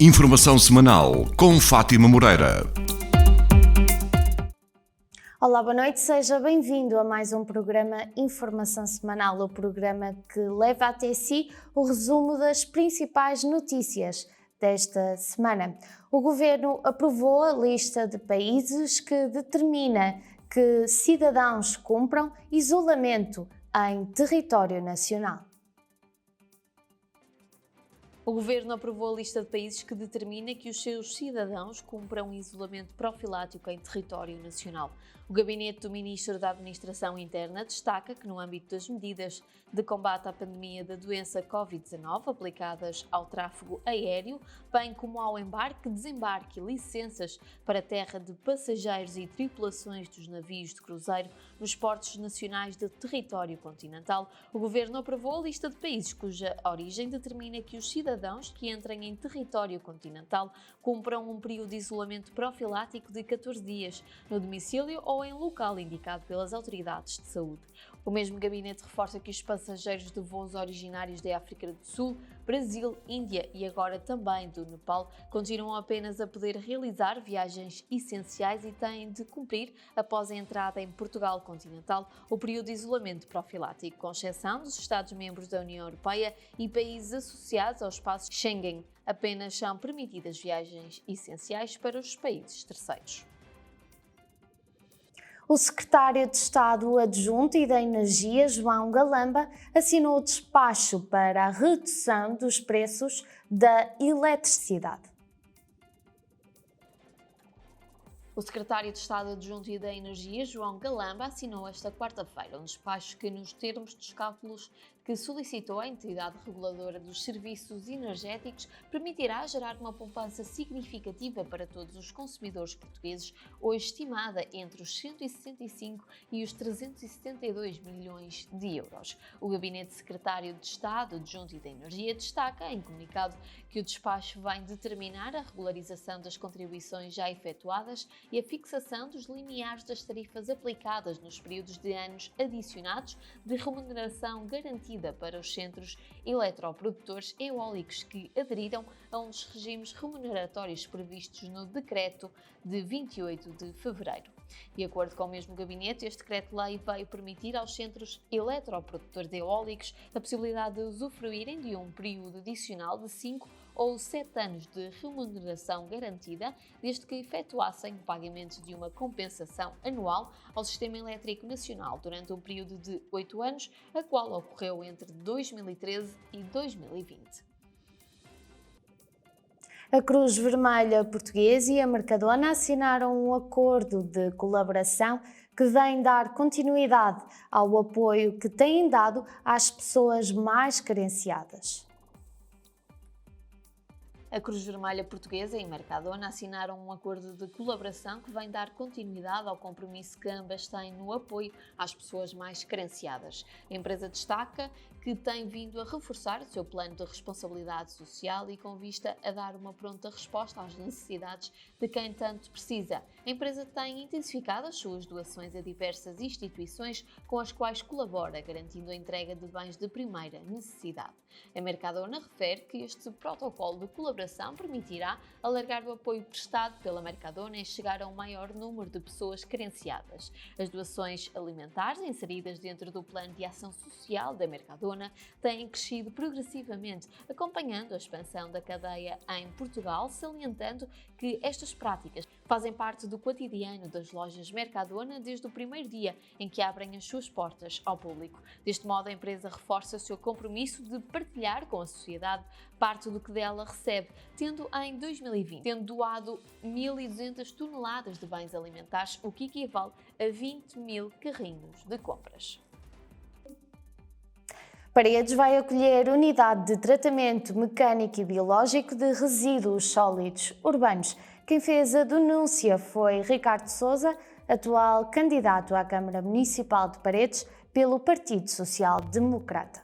Informação semanal com Fátima Moreira. Olá, boa noite, seja bem-vindo a mais um programa Informação Semanal, o programa que leva até si o resumo das principais notícias desta semana. O Governo aprovou a lista de países que determina que cidadãos cumpram isolamento em território nacional. O Governo aprovou a lista de países que determina que os seus cidadãos cumpram isolamento profilático em território nacional. O Gabinete do Ministro da Administração Interna destaca que, no âmbito das medidas de combate à pandemia da doença Covid-19 aplicadas ao tráfego aéreo, bem como ao embarque, desembarque e licenças para terra de passageiros e tripulações dos navios de cruzeiro nos portos nacionais do território continental, o Governo aprovou a lista de países cuja origem determina que os cidadãos que entrem em território continental cumpram um período de isolamento profilático de 14 dias no domicílio ou em local indicado pelas autoridades de saúde. O mesmo gabinete reforça que os passageiros de voos originários da África do Sul, Brasil, Índia e agora também do Nepal continuam apenas a poder realizar viagens essenciais e têm de cumprir, após a entrada em Portugal continental, o período de isolamento profilático, com exceção dos Estados-membros da União Europeia e países associados ao espaço Schengen. Apenas são permitidas viagens essenciais para os países terceiros. O secretário de Estado Adjunto e da Energia, João Galamba, assinou o despacho para a redução dos preços da eletricidade. O secretário de Estado Adjunto e da Energia, João Galamba, assinou esta quarta-feira um despacho que, nos termos dos cálculos que solicitou a entidade reguladora dos serviços energéticos, permitirá gerar uma poupança significativa para todos os consumidores portugueses, hoje estimada entre os 165 e os 372 milhões de euros. O Gabinete Secretário de Estado Adjunto e da Energia destaca, em comunicado, que o despacho vai determinar a regularização das contribuições já efetuadas e a fixação dos limiares das tarifas aplicadas nos períodos de anos adicionados de remuneração garantida para os centros eletroprodutores eólicos que aderiram a um dos regimes remuneratórios previstos no Decreto de 28 de fevereiro. De acordo com o mesmo gabinete, este decreto-lei veio permitir aos centros eletroprodutores eólicos a possibilidade de usufruírem de um período adicional de 5 ou 7 anos de remuneração garantida, desde que efetuassem o pagamento de uma compensação anual ao Sistema Elétrico Nacional durante um período de 8 anos, a qual ocorreu entre 2013 e 2020. A Cruz Vermelha Portuguesa e a Mercadona assinaram um acordo de colaboração que vem dar continuidade ao apoio que têm dado às pessoas mais carenciadas. A Cruz Vermelha Portuguesa e a Mercadona assinaram um acordo de colaboração que vem dar continuidade ao compromisso que ambas têm no apoio às pessoas mais carenciadas. A empresa destaca que tem vindo a reforçar o seu plano de responsabilidade social e com vista a dar uma pronta resposta às necessidades de quem tanto precisa. A empresa tem intensificado as suas doações a diversas instituições com as quais colabora, garantindo a entrega de bens de primeira necessidade. A Mercadona refere que este protocolo de colaboração permitirá alargar o apoio prestado pela Mercadona e chegar a um maior número de pessoas carenciadas. As doações alimentares inseridas dentro do plano de ação social da Mercadona têm crescido progressivamente, acompanhando a expansão da cadeia em Portugal, salientando que estas práticas fazem parte do cotidiano das lojas Mercadona desde o primeiro dia em que abrem as suas portas ao público. Deste modo, a empresa reforça o seu compromisso de partilhar com a sociedade parte do que dela recebe, tendo em 2020 doado 1.200 toneladas de bens alimentares, o que equivale a 20 mil carrinhos de compras. Paredes vai acolher unidade de tratamento mecânico e biológico de resíduos sólidos urbanos. Quem fez a denúncia foi Ricardo Sousa, atual candidato à Câmara Municipal de Paredes pelo Partido Social Democrata.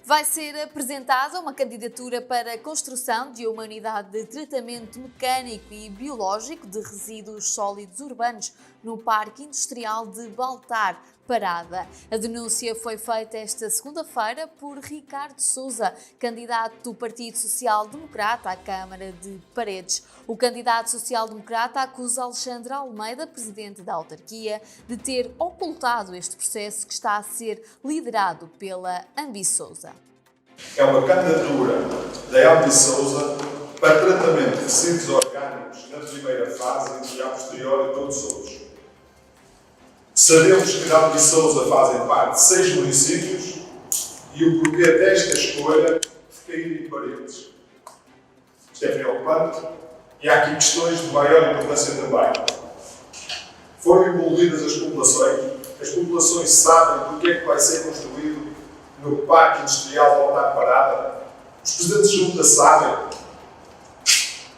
Vai ser apresentada uma candidatura para a construção de uma unidade de tratamento mecânico e biológico de resíduos sólidos urbanos no Parque Industrial de Baltar, Parada. A denúncia foi feita esta segunda-feira por Ricardo Sousa, candidato do Partido Social Democrata à Câmara de Paredes. O candidato social-democrata acusa Alexandre Almeida, presidente da autarquia, de ter ocultado este processo que está a ser liderado pela Ambisousa. É uma candidatura da Ambisousa para tratamento de resíduos orgânicos na primeira fase e a posteriori todos os outros. Sabemos que da Ambisousa fazem parte de 6 municípios e o porquê desta escolha de cair em Paredes. Isto é preocupante e há aqui questões de maior importância também. Foram envolvidas as populações sabem do que é que vai ser construído no Parque Industrial de Baltar Parada. Os presidentes de junta sabem.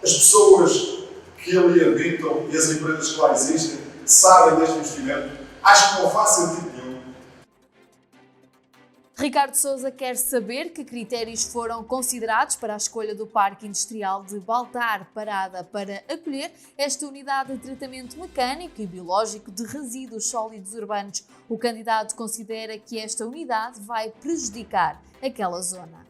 As pessoas que ali habitam e as empresas que lá existem sabem deste investimento. Acho que não faz sentido nenhum. Ricardo Sousa quer saber que critérios foram considerados para a escolha do Parque Industrial de Baltar Parada para acolher esta unidade de tratamento mecânico e biológico de resíduos sólidos urbanos. O candidato considera que esta unidade vai prejudicar aquela zona.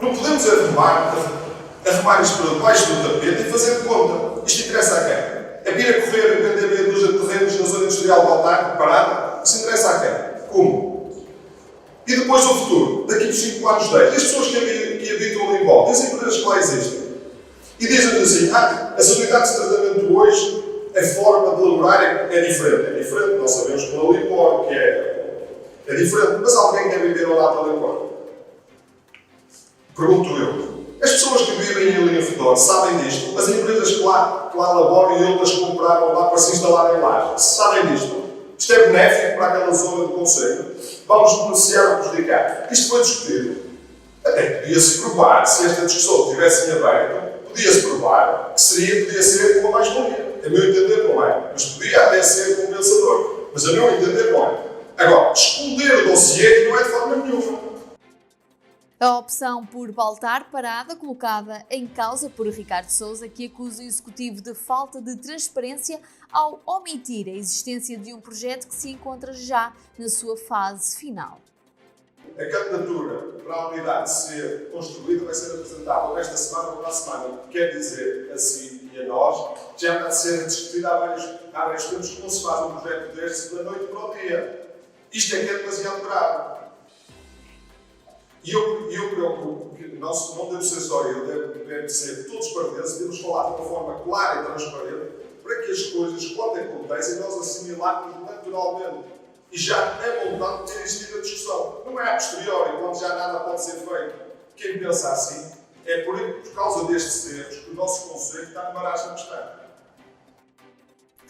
Não podemos arrumar isto para debaixo do tapete e fazer de conta. Isto interessa a quem? É vir a correr e vender meia dúzia de terrenos na zona industrial de Baltar Parada? Isso interessa a quem? Como? E depois do futuro, daqui por 5 anos, 10, as pessoas que habitam ali em volta, as empresas que lá existem, e dizem assim, as unidades de tratamento hoje, a forma de elaborar é diferente. É diferente, nós sabemos que o licor, que é diferente, mas alguém quer viver ao lado do licor. Pergunto eu. As pessoas que vivem ali em redor sabem disto, as empresas que lá laboram e outras que compraram lá para se instalarem lá, sabem disto. Isto é benéfico para aquela zona do concelho. Vamos beneficiar ou prejudicar. Isto foi discutido. Até podia-se provar, se esta discussão tivesse em aberto, podia-se provar que podia ser uma mais-valia. A meu entender não é, mas podia até ser compensador. Mas a meu entender não é. Agora, esconder o dossiê não é de forma nenhuma. A opção por Baltar Parada, colocada em causa por Ricardo Sousa, que acusa o Executivo de falta de transparência ao omitir a existência de um projeto que se encontra já na sua fase final. A candidatura para a unidade ser construída vai ser apresentada ou esta semana ou para a semana. Quer dizer, assim e a nós, já está a ser discutida há vários tempos que não se faz um projeto deste da noite para o dia. Isto é que é demasiado grave. E eu preocupo que não deve ser só eu, deve ser todos os partidos, devemos falar de uma forma clara e transparente para que as coisas, quando acontecem, nós assimilarmos naturalmente. E já é vontade de ter existido a discussão. Não é a posteriori, quando já nada pode ser feito. Quem pensa assim é por causa destes erros que o nosso Conselho está numa marasmo constante.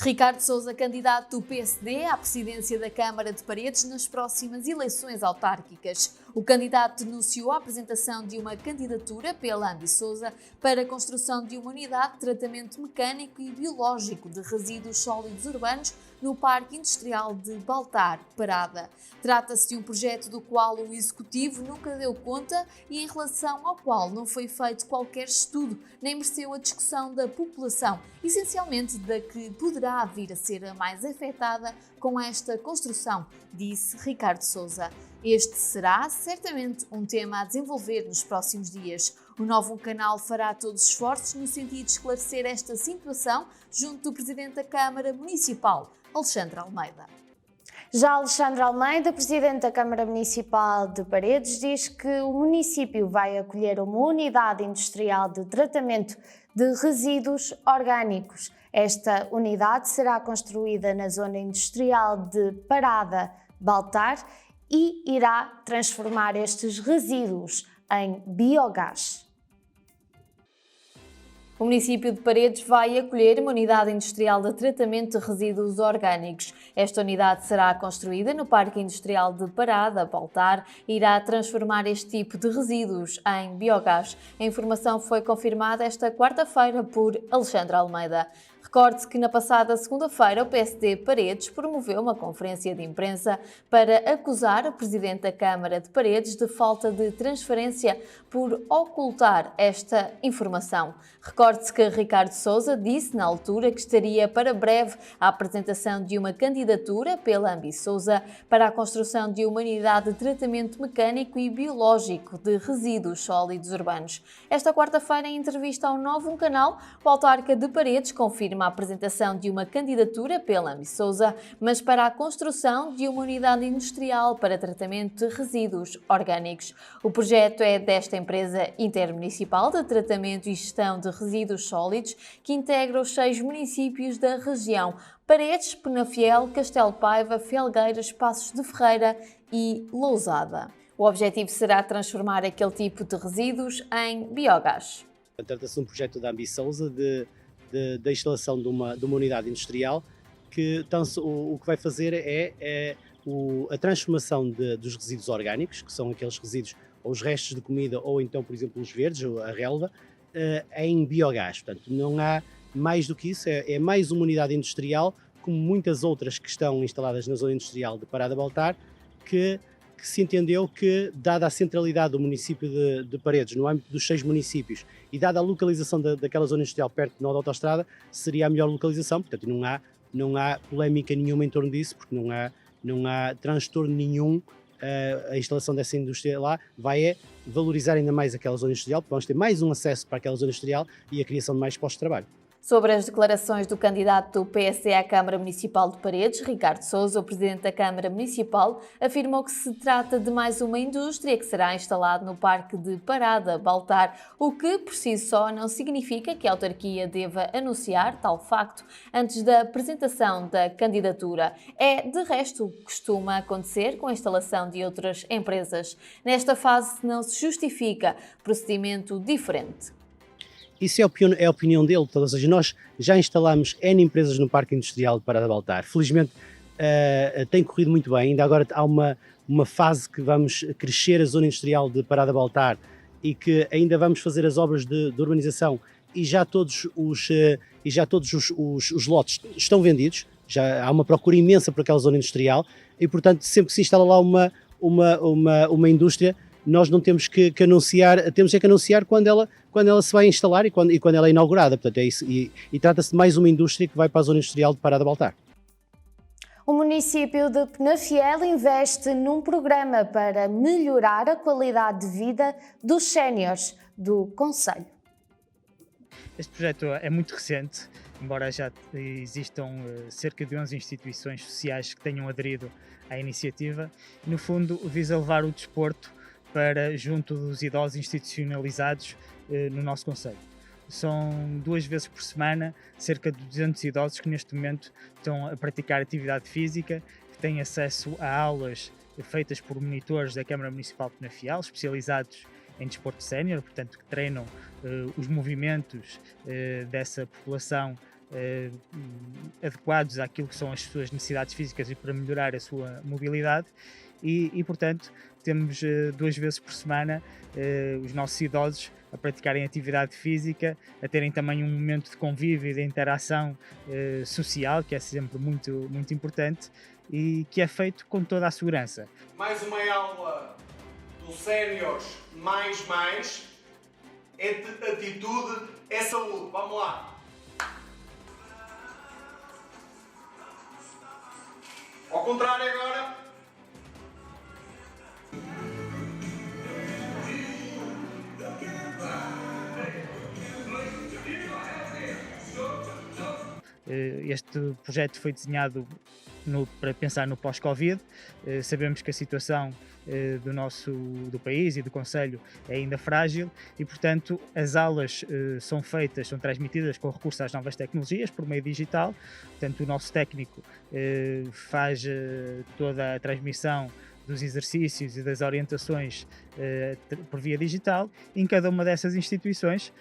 Ricardo Sousa, candidato do PSD à presidência da Câmara de Paredes nas próximas eleições autárquicas. O candidato denunciou a apresentação de uma candidatura pela Ambisousa para a construção de uma unidade de tratamento mecânico e biológico de resíduos sólidos urbanos no Parque Industrial de Baltar Parada. Trata-se de um projeto do qual o Executivo nunca deu conta e em relação ao qual não foi feito qualquer estudo, nem mereceu a discussão da população, essencialmente da que poderá vir a ser a mais afetada com esta construção, disse Ricardo Sousa. Este será certamente um tema a desenvolver nos próximos dias. O novo canal fará todos os esforços no sentido de esclarecer esta situação junto do Presidente da Câmara Municipal, Alexandre Almeida. Já Alexandre Almeida, Presidente da Câmara Municipal de Paredes, diz que o município vai acolher uma unidade industrial de tratamento de resíduos orgânicos. Esta unidade será construída na zona industrial de Parada, Baltar, e irá transformar estes resíduos em biogás. O município de Paredes vai acolher uma unidade industrial de tratamento de resíduos orgânicos. Esta unidade será construída no Parque Industrial de Parada, Baltar, e irá transformar este tipo de resíduos em biogás. A informação foi confirmada esta quarta-feira por Alexandre Almeida. Recorde-se que na passada segunda-feira o PSD Paredes promoveu uma conferência de imprensa para acusar o Presidente da Câmara de Paredes de falta de transparência por ocultar esta informação. Recorde-se que Ricardo Sousa disse na altura que estaria para breve a apresentação de uma candidatura pela Ambicousa para a construção de uma unidade de tratamento mecânico e biológico de resíduos sólidos urbanos. Esta quarta-feira, em entrevista ao Novo Canal, o autarca de Paredes confirma a apresentação de uma candidatura pela Ambicousa, mas para a construção de uma unidade industrial para tratamento de resíduos orgânicos. O projeto é desta empresa intermunicipal de tratamento e gestão de resíduos sólidos que integra os 6 municípios da região: Paredes, Penafiel, Castelo Paiva, Felgueiras, Passos de Ferreira e Lousada. O objetivo será transformar aquele tipo de resíduos em biogás. Trata-se de um projeto da Ambicousa da instalação de uma unidade industrial que o que vai fazer é a transformação dos resíduos orgânicos, que são aqueles resíduos ou os restos de comida ou então, por exemplo, os verdes, ou a relva, em biogás. Portanto, não há mais do que isso, é mais uma unidade industrial, como muitas outras que estão instaladas na zona industrial de Parada Baltar, que se entendeu que, dada a centralidade do município de Paredes, no âmbito dos 6 municípios, e dada a localização daquela zona industrial perto de nó da autoestrada, seria a melhor localização. Portanto, não há polémica nenhuma em torno disso, porque não há transtorno nenhum. A instalação dessa indústria lá vai valorizar ainda mais aquela zona industrial, porque vamos ter mais um acesso para aquela zona industrial e a criação de mais postos de trabalho. Sobre as declarações do candidato do PSD à Câmara Municipal de Paredes, Ricardo Sousa, o Presidente da Câmara Municipal, afirmou que se trata de mais uma indústria que será instalada no Parque de Parada Baltar, o que por si só não significa que a autarquia deva anunciar tal facto antes da apresentação da candidatura. De resto, o que costuma acontecer com a instalação de outras empresas. Nesta fase não se justifica procedimento diferente. Isso é a opinião dele, ou seja, nós já instalámos N empresas no Parque Industrial de Parada Baltar. Felizmente tem corrido muito bem, ainda agora há uma fase que vamos crescer a zona industrial de Parada Baltar e que ainda vamos fazer as obras de urbanização e já todos os lotes estão vendidos, já há uma procura imensa por aquela zona industrial e, portanto, sempre que se instala lá uma indústria, nós não temos que anunciar, temos que anunciar quando ela se vai instalar e quando ela é inaugurada. Portanto, é isso. E trata-se de mais uma indústria que vai para a zona industrial de Parada Baltar. O município de Penafiel investe num programa para melhorar a qualidade de vida dos séniores do concelho. Este projeto é muito recente, embora já existam cerca de 11 instituições sociais que tenham aderido à iniciativa. No fundo, visa levar o desporto para junto dos idosos institucionalizados no nosso concelho. São 2 vezes por semana cerca de 200 idosos que neste momento estão a praticar atividade física, que têm acesso a aulas feitas por monitores da Câmara Municipal de Penafiel, especializados em desporto sénior, portanto que treinam os movimentos dessa população adequados àquilo que são as suas necessidades físicas e para melhorar a sua mobilidade. E portanto, temos 2 vezes por semana os nossos idosos a praticarem atividade física, a terem também um momento de convívio e de interação social, que é sempre muito, muito importante e que é feito com toda a segurança. Mais uma aula do Séniores Mais é de atitude, é saúde. Vamos lá! Ao contrário agora. Este projeto foi desenhado para pensar no pós-Covid. Sabemos que a situação do país e do concelho é ainda frágil e, portanto, as aulas são transmitidas com recurso às novas tecnologias por meio digital. Portanto, o nosso técnico faz toda a transmissão dos exercícios e das orientações por via digital. Em cada uma dessas instituições,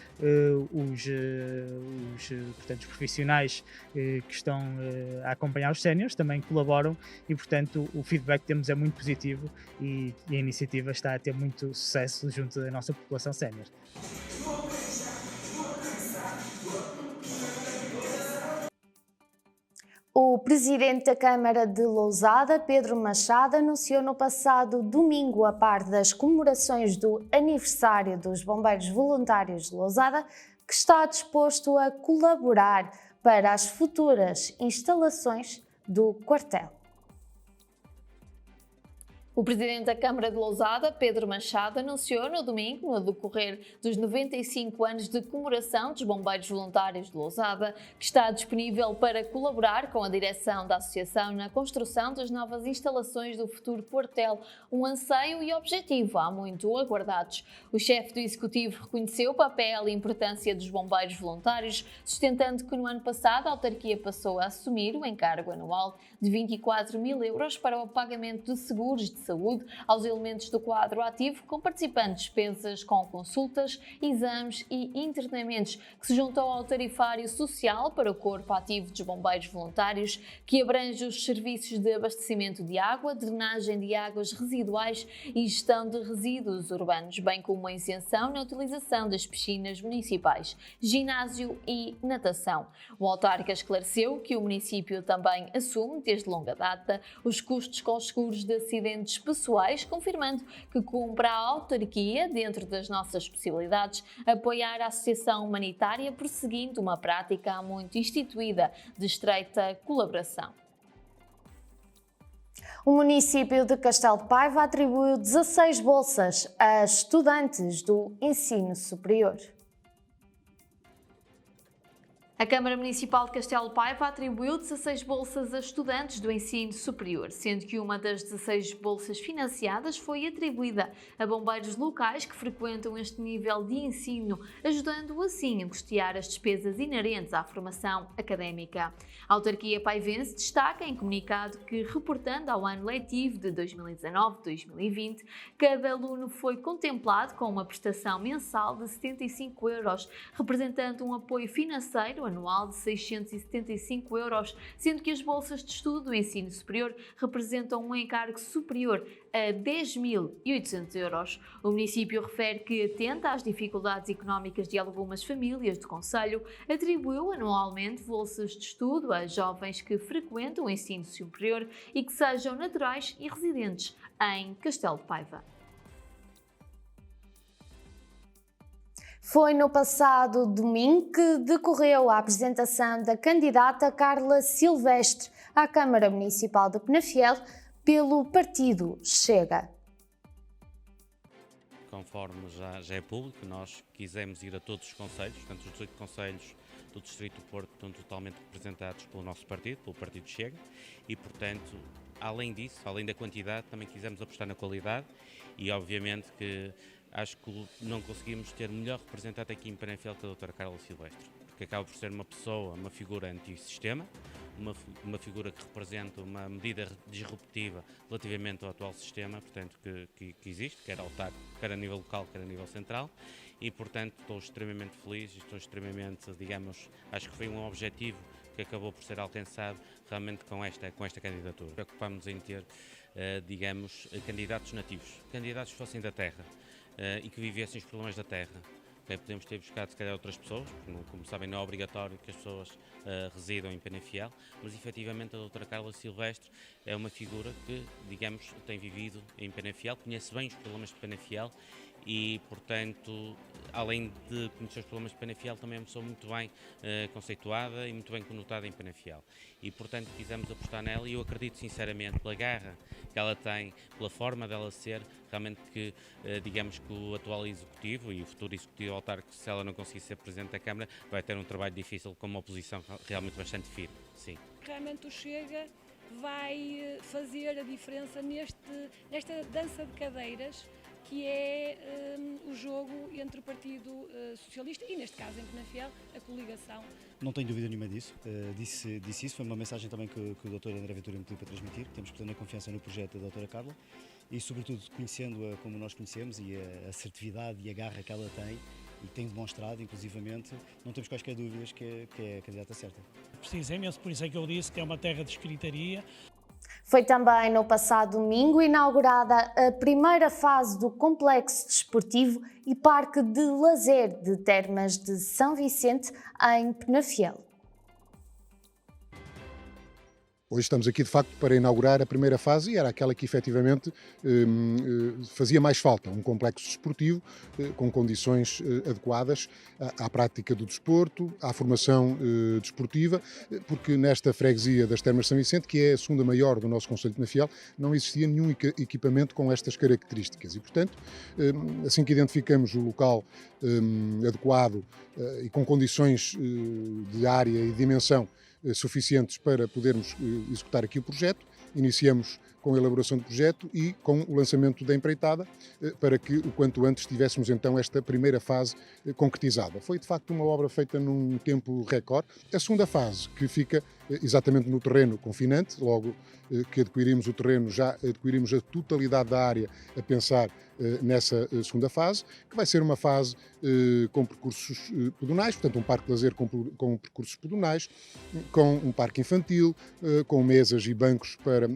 portanto, os profissionais que estão a acompanhar os séniores também colaboram e, portanto, o feedback que temos é muito positivo e a iniciativa está a ter muito sucesso junto da nossa população sénior. O presidente da Câmara de Lousada, Pedro Machado, anunciou no passado domingo, a par das comemorações do aniversário dos Bombeiros Voluntários de Lousada, que está disposto a colaborar para as futuras instalações do quartel. O presidente da Câmara de Lousada, Pedro Machado, anunciou no domingo, no decorrer dos 95 anos de comemoração dos Bombeiros Voluntários de Lousada, que está disponível para colaborar com a direção da associação na construção das novas instalações do futuro quartel, um anseio e objetivo há muito aguardados. O chefe do Executivo reconheceu o papel e importância dos Bombeiros Voluntários, sustentando que no ano passado a autarquia passou a assumir o encargo anual de 24 mil euros para o pagamento de seguros de saúde aos elementos do quadro ativo, com participantes despesas com consultas, exames e internamentos, que se juntou ao tarifário social para o corpo ativo dos bombeiros voluntários, que abrange os serviços de abastecimento de água, drenagem de águas residuais e gestão de resíduos urbanos, bem como a isenção na utilização das piscinas municipais, ginásio e natação. O autarca esclareceu que o município também assume, desde longa data, os custos com os seguros de acidentes pessoais, confirmando que cumpre à autarquia, dentro das nossas possibilidades, apoiar a associação humanitária, prosseguindo uma prática há muito instituída de estreita colaboração. O município de Castelo de Paiva atribuiu 16 bolsas a estudantes do ensino superior. A Câmara Municipal de Castelo de Paiva atribuiu 16 bolsas a estudantes do ensino superior, sendo que uma das 16 bolsas financiadas foi atribuída a bombeiros locais que frequentam este nível de ensino, ajudando assim a custear as despesas inerentes à formação académica. A autarquia paivense destaca em comunicado que, reportando ao ano letivo de 2019-2020, cada aluno foi contemplado com uma prestação mensal de 75 euros, representando um apoio financeiro anual de 675 euros, sendo que as bolsas de estudo do ensino superior representam um encargo superior a 10.800 euros. O município refere que, atenta às dificuldades económicas de algumas famílias do concelho, atribuiu anualmente bolsas de estudo a jovens que frequentam o ensino superior e que sejam naturais e residentes em Castelo de Paiva. Foi no passado domingo que decorreu a apresentação da candidata Carla Silvestre à Câmara Municipal de Penafiel pelo partido Chega. Conforme já é público, nós quisemos ir a todos os concelhos, portanto os 18 concelhos do Distrito do Porto estão totalmente representados pelo nosso partido, pelo Partido Chega, e portanto, além disso, além da quantidade, também quisemos apostar na qualidade e obviamente que acho que não conseguimos ter melhor representante aqui em Penafiel que a doutora Carla Silvestre, porque acaba por ser uma pessoa, uma figura antissistema, uma figura que representa uma medida disruptiva relativamente ao atual sistema, portanto, que existe, quer autárquico, quer a nível local, quer a nível central, e portanto estou extremamente feliz, estou extremamente, digamos, acho que foi um objetivo que acabou por ser alcançado realmente com esta candidatura. Preocupámos em ter, digamos, candidatos nativos, candidatos que fossem da terra, e que vivessem os problemas da terra. Okay? Podemos ter buscado se calhar outras pessoas, porque como sabem não é obrigatório que as pessoas residam em Penafiel, mas efetivamente a doutora Carla Silvestre é uma figura que, digamos, tem vivido em Penafiel, conhece bem os problemas de Penafiel e, portanto, além de conhecer os problemas de Penafiel, também é uma pessoa muito bem conceituada e muito bem conotada em Penafiel. E, portanto, quisemos apostar nela e eu acredito sinceramente, pela garra que ela tem, pela forma dela ser, realmente que, digamos que o atual Executivo e o futuro Executivo autárquico, se ela não conseguir ser Presidente da Câmara, vai ter um trabalho difícil com uma oposição realmente bastante firme, sim. Realmente o Chega vai fazer a diferença nesta dança de cadeiras que é o jogo entre o Partido Socialista e, neste caso, em Penafiel, a coligação. Não tenho dúvida nenhuma disso, disse isso, foi uma mensagem também que o Dr. André Ventura me pediu para transmitir, temos plena confiança no projeto da Dra. Carla e, sobretudo, conhecendo-a como nós conhecemos e a assertividade e a garra que ela tem e tem demonstrado, inclusivamente, não temos quaisquer dúvidas que é a candidata certa. Precisa imenso, por isso é que eu disse que é uma terra de escritaria. Foi também no passado domingo inaugurada a primeira fase do Complexo Desportivo e Parque de Lazer de Termas de São Vicente, em Penafiel. Hoje estamos aqui, de facto, para inaugurar a primeira fase e era aquela que efetivamente fazia mais falta. Um complexo desportivo com condições adequadas à prática do desporto, à formação desportiva, porque nesta freguesia das Termas de São Vicente, que é a segunda maior do nosso concelho de Penafiel, não existia nenhum equipamento com estas características. E, portanto, assim que identificamos o local adequado e com condições de área e dimensão suficientes para podermos executar aqui o projeto, iniciamos com a elaboração do projeto e com o lançamento da empreitada para que o quanto antes tivéssemos então esta primeira fase concretizada. Foi de facto uma obra feita num tempo recorde. A segunda fase, que fica exatamente no terreno confinante, logo que adquirimos o terreno, já adquirimos a totalidade da área a pensar nessa segunda fase, que vai ser uma fase com percursos pedonais, portanto um parque de lazer com percursos pedonais, com um parque infantil, com mesas e bancos para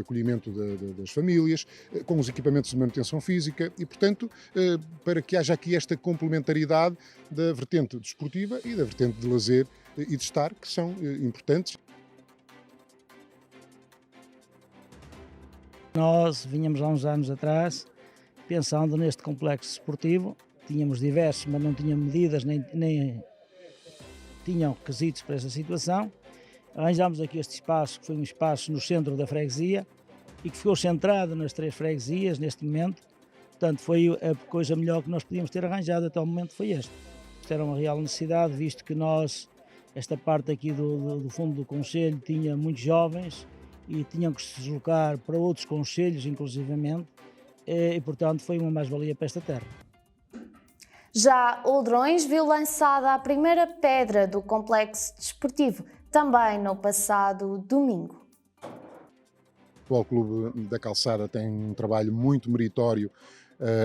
acolhimento das famílias, com os equipamentos de manutenção física e, portanto, para que haja aqui esta complementaridade da vertente desportiva e da vertente de lazer e de estar, que são importantes. Nós vínhamos há uns anos atrás pensando neste complexo desportivo, tínhamos diversos, mas não tinham medidas nem tinham requisitos para essa situação. Arranjámos aqui este espaço, que foi um espaço no centro da freguesia e que ficou centrado nas 3 freguesias neste momento. Portanto, foi a coisa melhor que nós podíamos ter arranjado até o momento, foi este. Isto era uma real necessidade, visto que nós, esta parte aqui do fundo do concelho, tinha muitos jovens e tinham que se deslocar para outros concelhos, inclusivamente, e portanto foi uma mais-valia para esta terra. Já Oldrões viu lançada a primeira pedra do complexo desportivo, também no passado domingo. O Futebol Clube da Calçada tem um trabalho muito meritório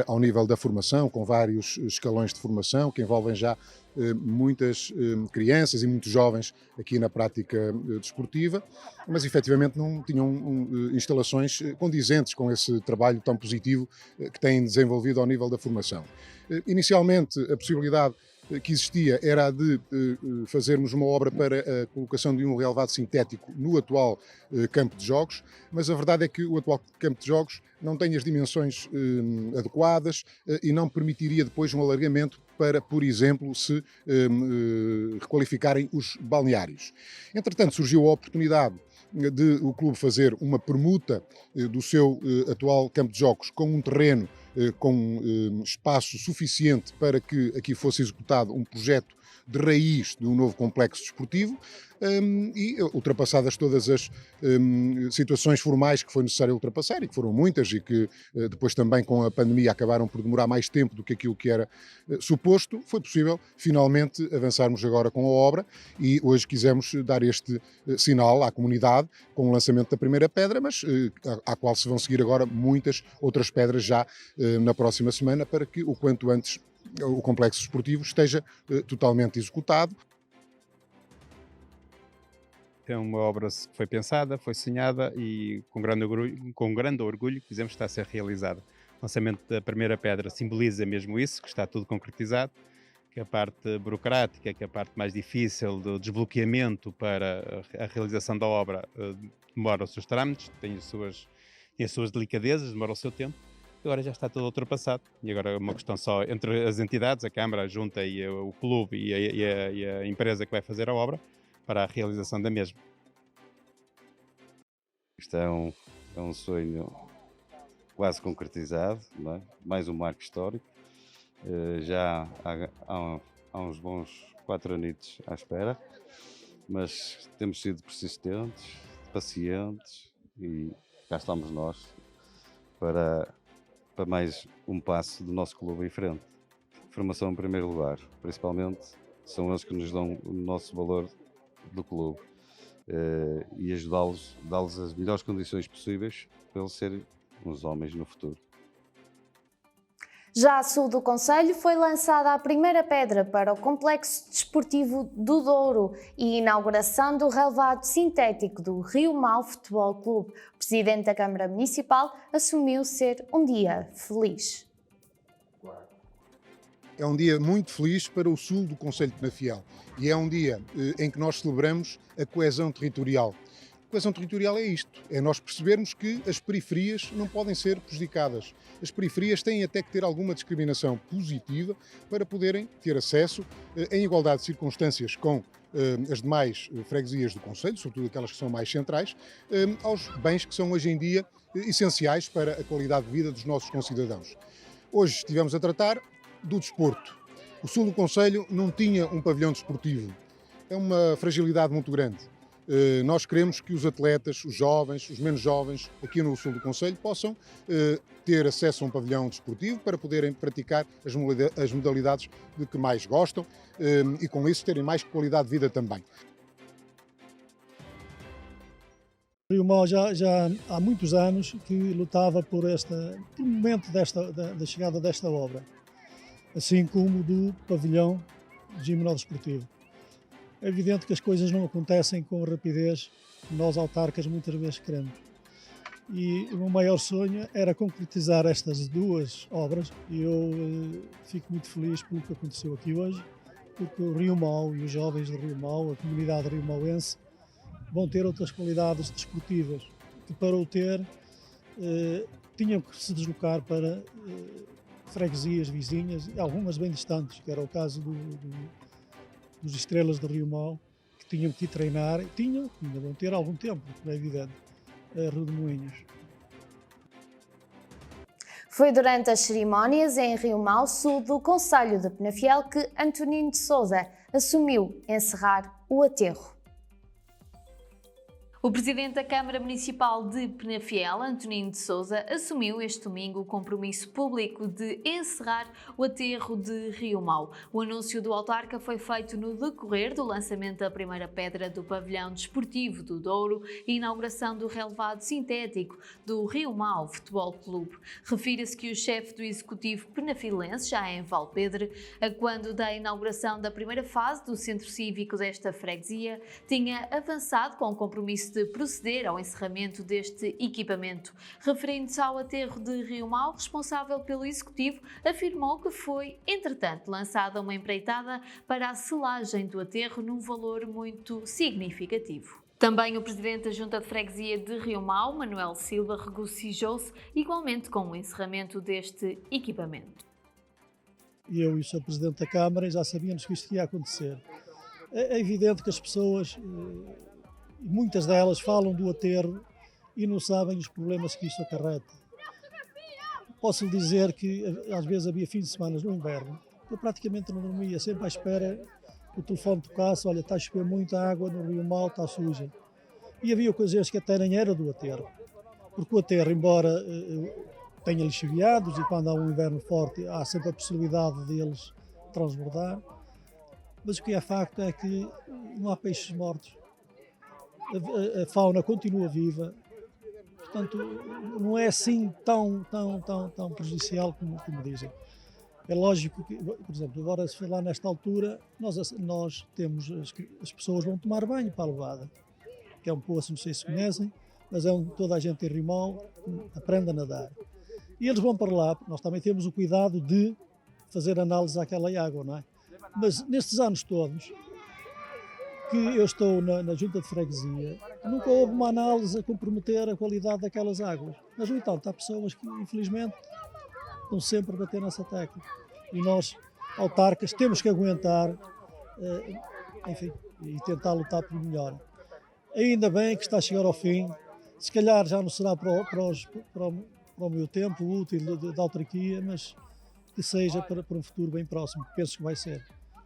ao nível da formação, com vários escalões de formação que envolvem já muitas crianças e muitos jovens aqui na prática desportiva, mas efetivamente não tinham instalações condizentes com esse trabalho tão positivo que têm desenvolvido ao nível da formação. Inicialmente, a possibilidade que existia era a de fazermos uma obra para a colocação de um relevado sintético no atual campo de jogos, mas a verdade é que o atual campo de jogos não tem as dimensões adequadas e não permitiria depois um alargamento para, por exemplo, se requalificarem os balneários. Entretanto, surgiu a oportunidade de o clube fazer uma permuta do seu atual campo de jogos com um terreno com espaço suficiente para que aqui fosse executado um projeto de raiz de um novo complexo desportivo e ultrapassadas todas as situações formais que foi necessário ultrapassar e que foram muitas e que depois também com a pandemia acabaram por demorar mais tempo do que aquilo que era suposto, foi possível finalmente avançarmos agora com a obra e hoje quisemos dar este sinal à comunidade com o lançamento da primeira pedra, mas à qual se vão seguir agora muitas outras pedras já na próxima semana para que o quanto antes o complexo desportivo esteja totalmente executado. É uma obra que foi pensada, foi sonhada e com grande orgulho quisemos que está a ser realizada. O lançamento da primeira pedra simboliza mesmo isso, que está tudo concretizado, que a parte burocrática, que a parte mais difícil do desbloqueamento para a realização da obra demora os seus trâmites, tem as suas delicadezas, demora o seu tempo. Agora já está tudo ultrapassado e agora é uma questão só entre as entidades, a Câmara, a Junta e o Clube e a empresa que vai fazer a obra para a realização da mesma. Isto é um sonho quase concretizado, não é? Mais um marco histórico, já há uns bons 4 anitos à espera, mas temos sido persistentes, pacientes e cá estamos nós para mais um passo do nosso clube em frente. Formação em primeiro lugar, principalmente são eles que nos dão o nosso valor do clube e ajudá-los, dar-lhes as melhores condições possíveis para eles serem uns homens no futuro. Já a sul do concelho foi lançada a primeira pedra para o complexo desportivo do Douro e inauguração do relevado sintético do Rio Mau Futebol Clube. O presidente da Câmara Municipal assumiu ser um dia feliz. É um dia muito feliz para o sul do concelho de Penafiel e é um dia em que nós celebramos a coesão territorial. Coesão territorial é isto, é nós percebermos que as periferias não podem ser prejudicadas. As periferias têm até que ter alguma discriminação positiva para poderem ter acesso em igualdade de circunstâncias com as demais freguesias do concelho, sobretudo aquelas que são mais centrais, aos bens que são hoje em dia essenciais para a qualidade de vida dos nossos concidadãos. Hoje estivemos a tratar do desporto. O sul do concelho não tinha um pavilhão desportivo. É uma fragilidade muito grande. Nós queremos que os atletas, os jovens, os menos jovens, aqui no sul do concelho, possam ter acesso a um pavilhão desportivo para poderem praticar as modalidades de que mais gostam e com isso terem mais qualidade de vida também. Riomau já há muitos anos que lutava por o momento da chegada desta obra, assim como do pavilhão gimnodesportivo. É evidente que as coisas não acontecem com a rapidez que nós autarcas muitas vezes queremos. E o meu maior sonho era concretizar estas duas obras e eu fico muito feliz pelo que aconteceu aqui hoje, porque o Riomau e os jovens de Riomau, a comunidade riomauense, vão ter outras qualidades desportivas que para o ter tinham que se deslocar para freguesias vizinhas, algumas bem distantes, que era o caso dos Estrelas de Riomau, que tinham que ir treinar, ainda vão ter algum tempo, como é evidente, a Rio de Moinhos. Foi durante as cerimónias em Riomau, sul do concelho de Penafiel, que Antonino de Sousa assumiu encerrar o aterro. O presidente da Câmara Municipal de Penafiel, Antonino de Sousa, assumiu este domingo o compromisso público de encerrar o aterro de Riomau. O anúncio do autarca foi feito no decorrer do lançamento da primeira pedra do pavilhão desportivo do Douro e inauguração do relevado sintético do Riomau Futebol Clube. Refira-se que o chefe do executivo penafilense, já em Valpedre, quando da inauguração da primeira fase do centro cívico desta freguesia, tinha avançado com o compromisso de proceder ao encerramento deste equipamento. Referindo-se ao aterro de Riomau, responsável pelo Executivo afirmou que foi, entretanto, lançada uma empreitada para a selagem do aterro num valor muito significativo. Também o presidente da Junta de Freguesia de Riomau, Manuel Silva, regocijou-se igualmente com o encerramento deste equipamento. Eu e o Sr. Presidente da Câmara já sabíamos que isto ia acontecer. É evidente que as pessoas, muitas delas, falam do aterro e não sabem os problemas que isto acarreta. Posso lhe dizer que às vezes havia fins de semana no inverno, eu praticamente não dormia, sempre à espera que o telefone tocasse, olha, está a chover muita água no Riomau, está suja. E havia ocasiões que até nem era do aterro, porque o aterro, embora tenha lixiviados e quando há um inverno forte há sempre a possibilidade deles transbordar, mas o que é facto é que não há peixes mortos. A fauna continua viva, portanto não é assim tão prejudicial como dizem. É lógico que, por exemplo, agora se falar nesta altura, nós temos, as pessoas vão tomar banho para a levada, que é um poço, não sei se conhecem, mas é onde toda a gente em Riomau aprende a nadar. E eles vão para lá, nós também temos o cuidado de fazer análise àquela água, não é? Mas nestes anos todos que eu estou na Junta de Freguesia, nunca houve uma análise a comprometer a qualidade daquelas águas. Mas, no entanto, há pessoas que, infelizmente, estão sempre a bater nessa tecla. E nós, autarcas, temos que aguentar, enfim, e tentar lutar pelo melhor. Ainda bem que está a chegar ao fim. Se calhar já não será para o meu tempo útil da autarquia, mas que seja para um futuro bem próximo. Penso que vai ser.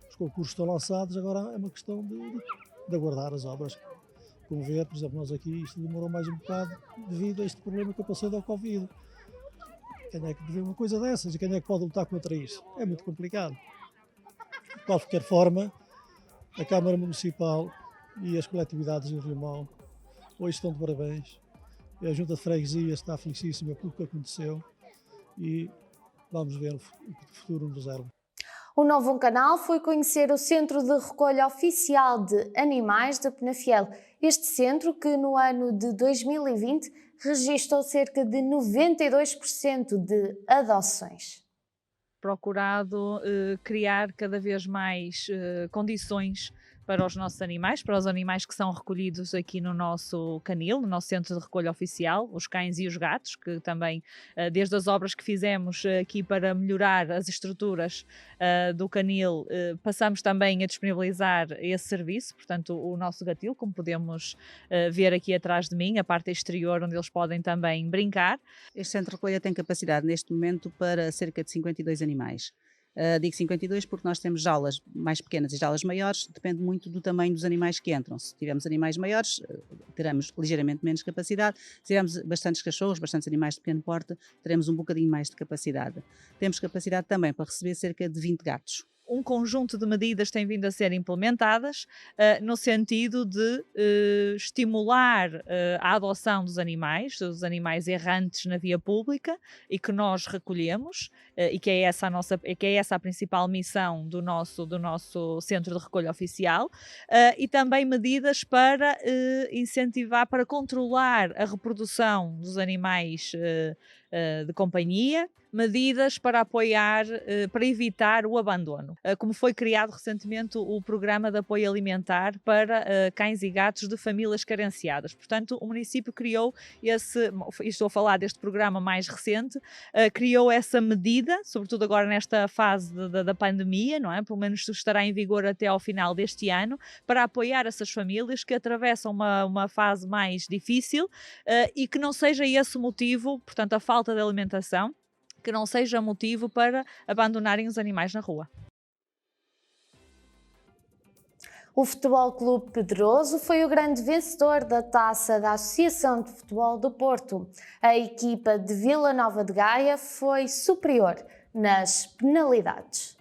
Os concursos estão lançados, agora é uma questão de aguardar as obras. Como ver, por exemplo, nós aqui, isto demorou mais um bocado devido a este problema que eu passei da Covid. Quem é que prevê uma coisa dessas e quem é que pode lutar contra isso? É muito complicado. De qualquer forma, a Câmara Municipal e as coletividades em Riomau hoje estão de parabéns. A Junta de Freguesia está felicíssima pelo que aconteceu e vamos ver o futuro nos reserva. O Novo Canal foi conhecer o Centro de Recolha Oficial de Animais de Penafiel. Este centro, que no ano de 2020 registrou cerca de 92% de adoções. Procurado criar cada vez mais condições para os nossos animais, para os animais que são recolhidos aqui no nosso canil, no nosso centro de recolha oficial, os cães e os gatos, que também, desde as obras que fizemos aqui para melhorar as estruturas do canil, passamos também a disponibilizar esse serviço, portanto o nosso gatil, como podemos ver aqui atrás de mim, a parte exterior onde eles podem também brincar. Este centro de recolha tem capacidade neste momento para cerca de 52 animais. Digo 52 porque nós temos jaulas mais pequenas e jaulas maiores, depende muito do tamanho dos animais que entram. Se tivermos animais maiores, teremos ligeiramente menos capacidade. Se tivermos bastantes cachorros, bastantes animais de pequeno porte, teremos um bocadinho mais de capacidade. Temos capacidade também para receber cerca de 20 gatos. Um conjunto de medidas tem vindo a ser implementadas no sentido de estimular a adoção dos animais errantes na via pública e que nós recolhemos, e que é essa a principal missão do nosso centro de recolha oficial, e também medidas para incentivar, para controlar a reprodução dos animais de companhia, medidas para apoiar, para evitar o abandono. Como foi criado recentemente o programa de apoio alimentar para cães e gatos de famílias carenciadas. Portanto, o município criou estou a falar deste programa mais recente, criou essa medida, sobretudo agora nesta fase da pandemia, não é? Pelo menos estará em vigor até ao final deste ano, para apoiar essas famílias que atravessam uma fase mais difícil e que não seja esse o motivo, portanto, a falta de alimentação, que não seja motivo para abandonarem os animais na rua. O Futebol Clube Pedroso foi o grande vencedor da taça da Associação de Futebol do Porto. A equipa de Vila Nova de Gaia foi superior nas penalidades.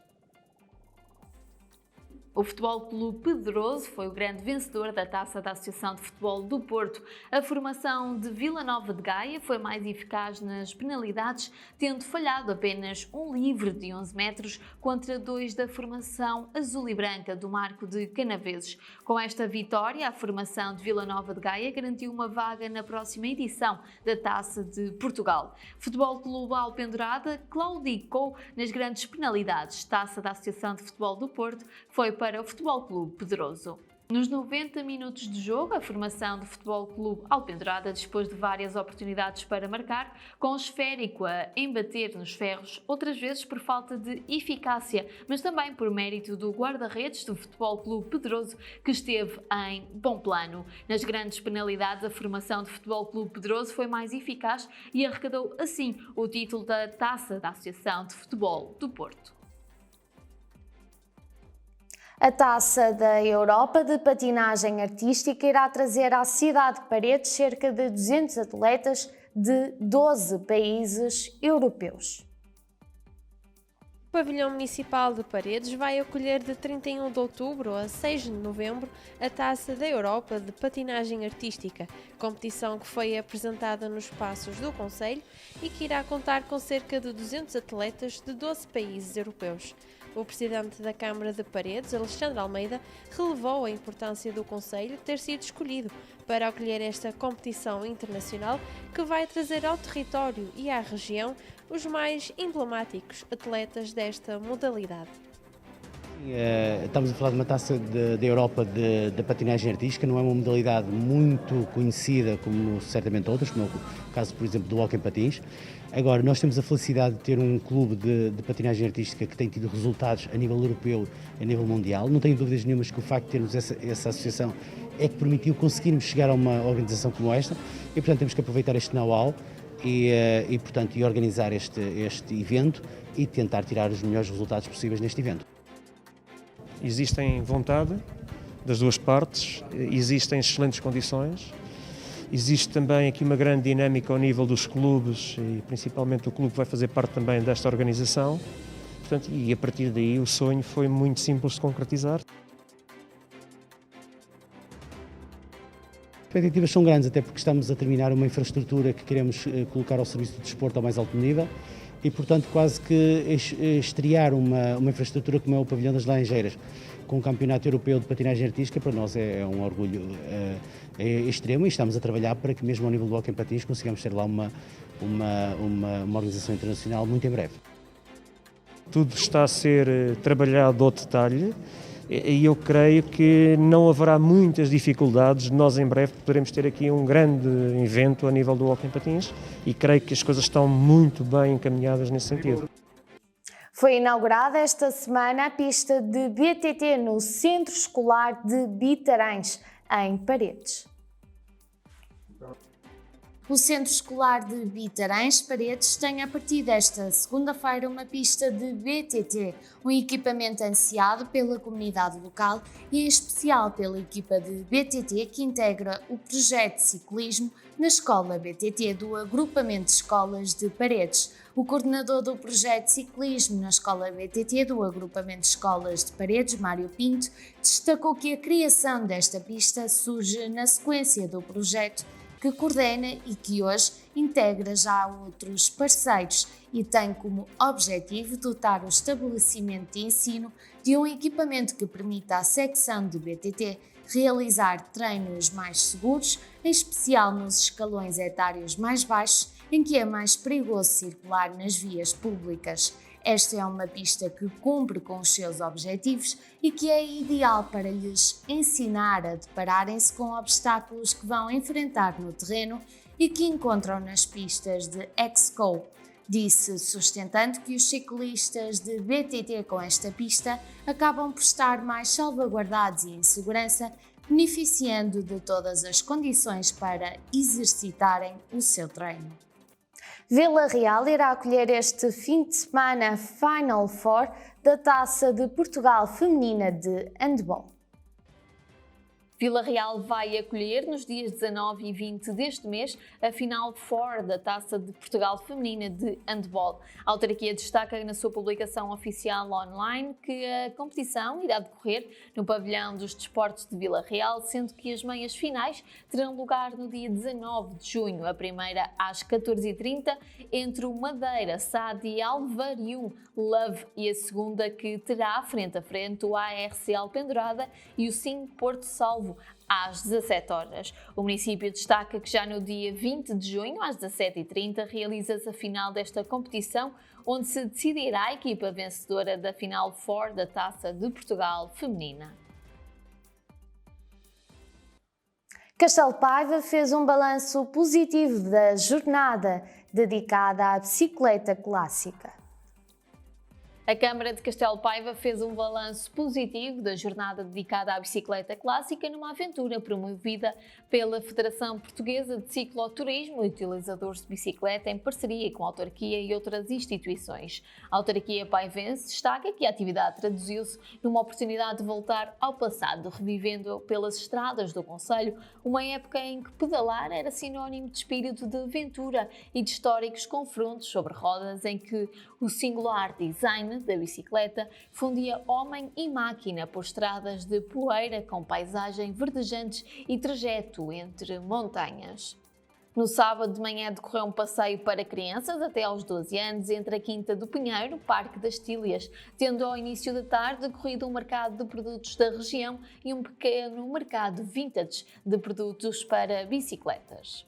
O Futebol Clube Pedroso foi o grande vencedor da taça da Associação de Futebol do Porto. A formação de Vila Nova de Gaia foi mais eficaz nas penalidades, tendo falhado apenas um livre de 11 metros contra 2 da formação azul e branca do Marco de Canaveses. Com esta vitória, a formação de Vila Nova de Gaia garantiu uma vaga na próxima edição da Taça de Portugal. Futebol Clube Alpendurada claudicou nas grandes penalidades. Taça da Associação de Futebol do Porto foi para o Futebol Clube Pedroso. Nos 90 minutos de jogo, a formação do Futebol Clube Alpendurada dispôs de várias oportunidades para marcar, com o esférico a embater nos ferros, outras vezes por falta de eficácia, mas também por mérito do guarda-redes do Futebol Clube Pedroso, que esteve em bom plano. Nas grandes penalidades, a formação do Futebol Clube Pedroso foi mais eficaz e arrecadou assim o título da Taça da Associação de Futebol do Porto. A Taça da Europa de Patinagem Artística irá trazer à cidade de Paredes cerca de 200 atletas de 12 países europeus. O Pavilhão Municipal de Paredes vai acolher de 31 de outubro a 6 de novembro a Taça da Europa de Patinagem Artística, competição que foi apresentada nos espaços do Conselho e que irá contar com cerca de 200 atletas de 12 países europeus. O presidente da Câmara de Paredes, Alexandre Almeida, relevou a importância do Conselho ter sido escolhido para acolher esta competição internacional que vai trazer ao território e à região os mais emblemáticos atletas desta modalidade. Estamos a falar de uma taça da Europa de patinagem artística, não é uma modalidade muito conhecida como certamente outras, como é o caso, por exemplo, do hóquei em patins. Agora, nós temos a felicidade de ter um clube de patinagem artística que tem tido resultados a nível europeu e a nível mundial. Não tenho dúvidas nenhumas que o facto de termos essa associação é que permitiu conseguirmos chegar a uma organização como esta e, portanto, temos que aproveitar este know-how e organizar este evento e tentar tirar os melhores resultados possíveis neste evento. Existem vontade das duas partes, existem excelentes condições, existe também aqui uma grande dinâmica ao nível dos clubes e principalmente o clube que vai fazer parte também desta organização. Portanto, e a partir daí o sonho foi muito simples de concretizar. As expectativas são grandes, até porque estamos a terminar uma infraestrutura que queremos colocar ao serviço do desporto ao mais alto nível. E, portanto, quase que estrear uma infraestrutura como é o Pavilhão das Laranjeiras, com o Campeonato Europeu de Patinagem Artística, para nós é um orgulho extremo e estamos a trabalhar para que mesmo ao nível do hóquei em patins consigamos ter lá uma organização internacional muito em breve. Tudo está a ser trabalhado ao detalhe, e eu creio que não haverá muitas dificuldades. Nós em breve poderemos ter aqui um grande evento a nível do hóquei em patins e creio que as coisas estão muito bem encaminhadas nesse sentido. Foi inaugurada esta semana a pista de BTT no Centro Escolar de Bitarães, em Paredes. O Centro Escolar de Bitarães, Paredes, tem a partir desta segunda-feira uma pista de BTT, um equipamento ansiado pela comunidade local e em especial pela equipa de BTT que integra o projeto de ciclismo na Escola BTT do Agrupamento de Escolas de Paredes. O coordenador do projeto de ciclismo na Escola BTT do Agrupamento de Escolas de Paredes, Mário Pinto, destacou que a criação desta pista surge na sequência do projeto que coordena e que hoje integra já outros parceiros e tem como objetivo dotar o estabelecimento de ensino de um equipamento que permita à secção de BTT realizar treinos mais seguros, em especial nos escalões etários mais baixos, em que é mais perigoso circular nas vias públicas. Esta é uma pista que cumpre com os seus objetivos e que é ideal para lhes ensinar a depararem-se com obstáculos que vão enfrentar no terreno e que encontram nas pistas de Exco. Disse, sustentando que os ciclistas de BTT com esta pista acabam por estar mais salvaguardados e em segurança, beneficiando de todas as condições para exercitarem o seu treino. Vila Real irá acolher este fim de semana a Final Four da Taça de Portugal Feminina de Handball. Vila Real vai acolher nos dias 19 e 20 deste mês a Final Four da Taça de Portugal Feminina de Handball. A autarquia destaca na sua publicação oficial online que a competição irá decorrer no pavilhão dos desportos de Vila Real, sendo que as meias finais terão lugar no dia 19 de junho, a primeira às 14h30 entre o Madeira, SAD e Alvarium Love e a segunda que terá frente a frente o ARC Alpendurada e o Sim Porto Salvo às 17 horas. O município destaca que já no dia 20 de junho, às 17h30, realiza-se a final desta competição, onde se decidirá a equipa vencedora da Final Four da Taça de Portugal Feminina. Castelo Paiva fez um balanço positivo da jornada dedicada à bicicleta clássica. A Câmara de Castelo Paiva fez um balanço positivo da jornada dedicada à bicicleta clássica numa aventura promovida pela Federação Portuguesa de Cicloturismo e Utilizadores de Bicicleta em parceria com a autarquia e outras instituições. A autarquia paivense destaca que a atividade traduziu-se numa oportunidade de voltar ao passado, revivendo pelas estradas do concelho uma época em que pedalar era sinónimo de espírito de aventura e de históricos confrontos sobre rodas em que o singular design da bicicleta fundia homem e máquina por estradas de poeira com paisagem verdejantes e trajeto entre montanhas. No sábado de manhã decorreu um passeio para crianças até aos 12 anos entre a Quinta do Pinheiro, Parque das Tílias, tendo ao início da tarde decorrido um mercado de produtos da região e um pequeno mercado vintage de produtos para bicicletas.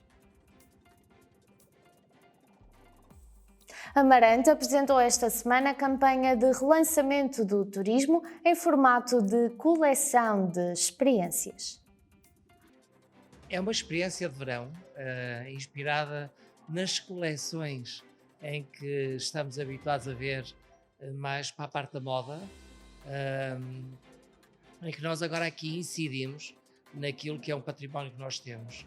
Amarante apresentou esta semana a campanha de relançamento do turismo em formato de coleção de experiências. É uma experiência de verão inspirada nas coleções em que estamos habituados a ver mais para a parte da moda, em que nós agora aqui incidimos naquilo que é um património que nós temos,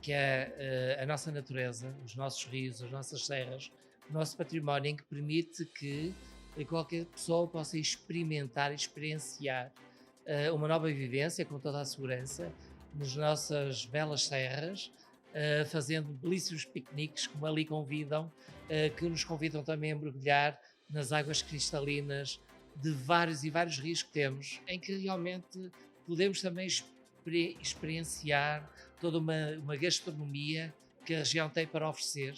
que é a nossa natureza, os nossos rios, as nossas serras, o nosso património, em que permite que qualquer pessoa possa experimentar, experienciar uma nova vivência com toda a segurança nas nossas belas serras, fazendo belíssimos piqueniques, como ali convidam, que nos convidam também a mergulhar nas águas cristalinas de vários e vários rios que temos, em que realmente podemos também experienciar toda uma gastronomia que a região tem para oferecer.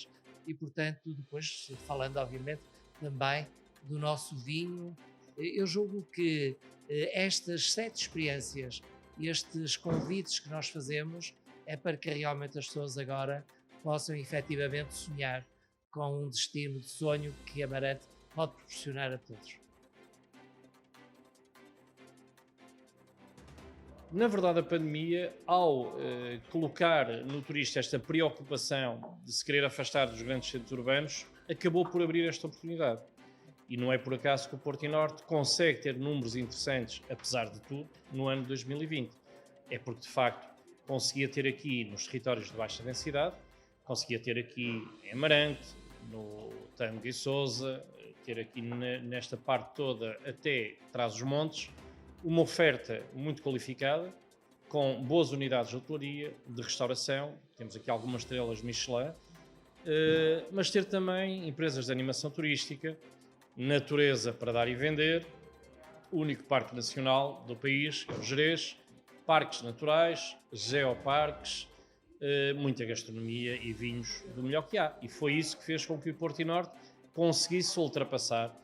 E, portanto, depois, falando obviamente também do nosso vinho, eu julgo que estas 7 experiências, estes convites que nós fazemos, é para que realmente as pessoas agora possam efetivamente sonhar com um destino de sonho que Amarante pode proporcionar a todos. Na verdade, a pandemia, ao colocar no turista esta preocupação de se querer afastar dos grandes centros urbanos, acabou por abrir esta oportunidade. E não é por acaso que o Portinorte consegue ter números interessantes, apesar de tudo, no ano de 2020. É porque, de facto, conseguia ter aqui nos territórios de baixa densidade, conseguia ter aqui em Amarante, no Tango e Sousa, ter aqui nesta parte toda até Trás-os-Montes, uma oferta muito qualificada, com boas unidades de hotelaria, de restauração, temos aqui algumas estrelas Michelin, mas ter também empresas de animação turística, natureza para dar e vender, o único parque nacional do país, é o Gerês, parques naturais, geoparques, muita gastronomia e vinhos do melhor que há. E foi isso que fez com que o Portinorte conseguisse ultrapassar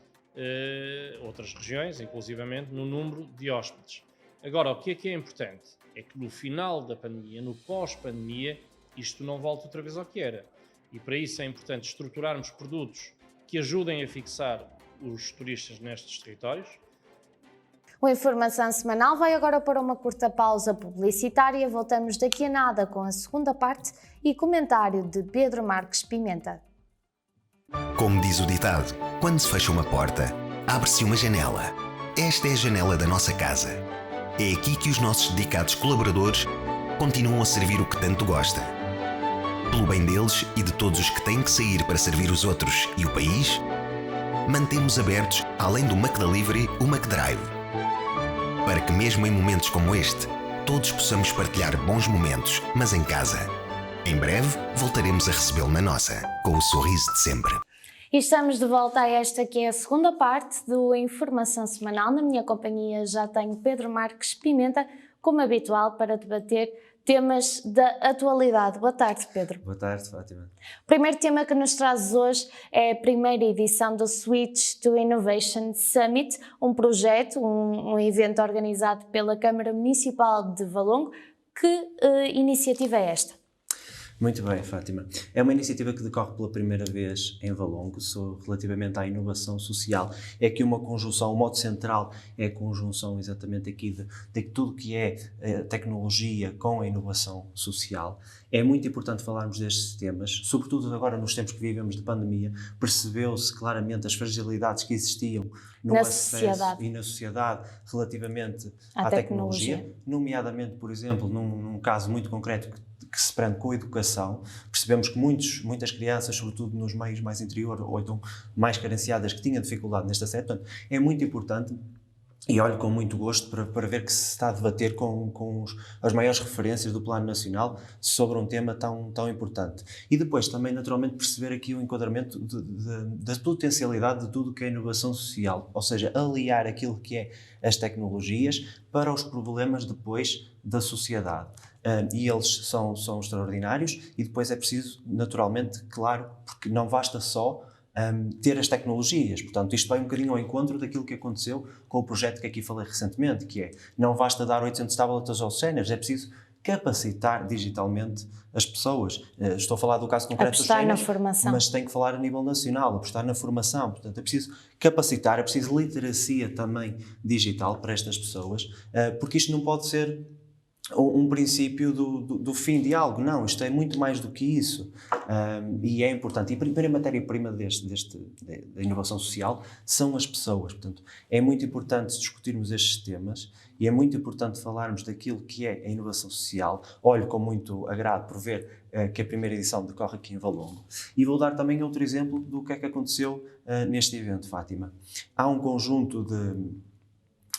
outras regiões, inclusivamente no número de hóspedes. Agora, o que é importante? É que no final da pandemia, no pós-pandemia, isto não volta outra vez ao que era. E para isso é importante estruturarmos produtos que ajudem a fixar os turistas nestes territórios. O Informação Semanal vai agora para uma curta pausa publicitária. Voltamos daqui a nada com a segunda parte e comentário de Pedro Marques Pimenta. Como diz o ditado, quando se fecha uma porta, abre-se uma janela. Esta é a janela da nossa casa. É aqui que os nossos dedicados colaboradores continuam a servir o que tanto gosta. Pelo bem deles e de todos os que têm que sair para servir os outros e o país, mantemos abertos, além do McDelivery, o McDrive. Para que mesmo em momentos como este, todos possamos partilhar bons momentos, mas em casa. Em breve, voltaremos a recebê-lo na nossa, com o sorriso de sempre. E estamos de volta a esta que é a segunda parte do Informação Semanal. Na minha companhia já tenho Pedro Marques Pimenta, como habitual, para debater temas da atualidade. Boa tarde, Pedro. Boa tarde, Fátima. O primeiro tema que nos trazes hoje é a primeira edição do Switch to Innovation Summit, um projeto, um evento organizado pela Câmara Municipal de Valongo. Que iniciativa é esta? Muito bem, Fátima. É uma iniciativa que decorre pela primeira vez em Valongo, relativamente à inovação social. É aqui uma conjunção, o modo central é a conjunção exatamente aqui de tudo que é tecnologia com a inovação social. É muito importante falarmos destes temas, sobretudo agora nos tempos que vivemos de pandemia, percebeu-se claramente as fragilidades que existiam no acesso e na sociedade relativamente à tecnologia, nomeadamente, por exemplo, num caso muito concreto que se prende com a educação. Percebemos que muitas crianças, sobretudo nos meios mais interior ou então mais carenciadas, que tinham dificuldade neste aspecto. Portanto, é muito importante e olho com muito gosto para ver que se está a debater com as maiores referências do plano nacional sobre um tema tão importante. E depois também, naturalmente, perceber aqui o enquadramento da potencialidade de tudo que é inovação social, ou seja, aliar aquilo que é as tecnologias para os problemas depois da sociedade. E eles são extraordinários e depois é preciso, naturalmente, claro, porque não basta só ter as tecnologias. Portanto, isto vai um bocadinho ao encontro daquilo que aconteceu com o projeto que aqui falei recentemente, que é, não basta dar 800 tablets aos séniores, é preciso capacitar digitalmente as pessoas. Estou a falar do caso concreto dos séniores, mas tenho que falar a nível nacional, apostar na formação. Portanto, é preciso capacitar, é preciso literacia também digital para estas pessoas, porque isto não pode ser um princípio do fim de algo. Não, isto é muito mais do que isso, e é importante. E a primeira matéria-prima da inovação social são as pessoas. Portanto, é muito importante discutirmos estes temas e é muito importante falarmos daquilo que é a inovação social. Olho com muito agrado por ver que a primeira edição decorre aqui em Valongo. E vou dar também outro exemplo do que é que aconteceu neste evento, Fátima. Há um conjunto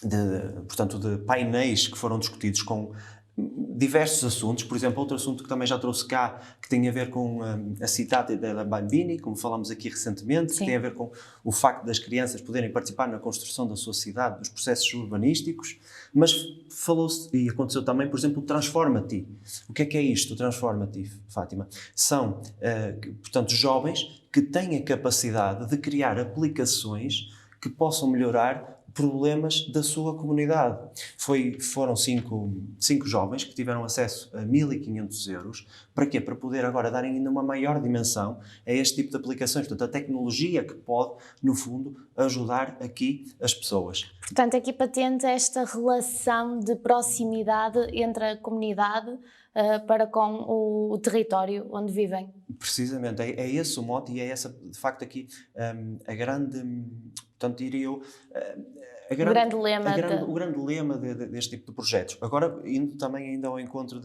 de painéis que foram discutidos com diversos assuntos. Por exemplo, outro assunto que também já trouxe cá, que tem a ver com a cidade della Bambini, como falámos aqui recentemente. Sim. Que tem a ver com o facto das crianças poderem participar na construção da sua cidade, dos processos urbanísticos, mas falou-se, e aconteceu também, por exemplo, o Transforma-te. O que é isto, o Transforma-te, Fátima? São, portanto, jovens que têm a capacidade de criar aplicações que possam melhorar problemas da sua comunidade. Foram cinco jovens que tiveram acesso a 1.500 euros. Para quê? Para poder agora dar ainda uma maior dimensão a este tipo de aplicações. Portanto, a tecnologia que pode, no fundo, ajudar aqui as pessoas. Portanto, aqui patente esta relação de proximidade entre a comunidade para com o território onde vivem. Precisamente, é esse o mote e é essa, de facto, aqui a grande, portanto, diria eu, o grande lema deste tipo de projetos. Agora, indo também ainda ao encontro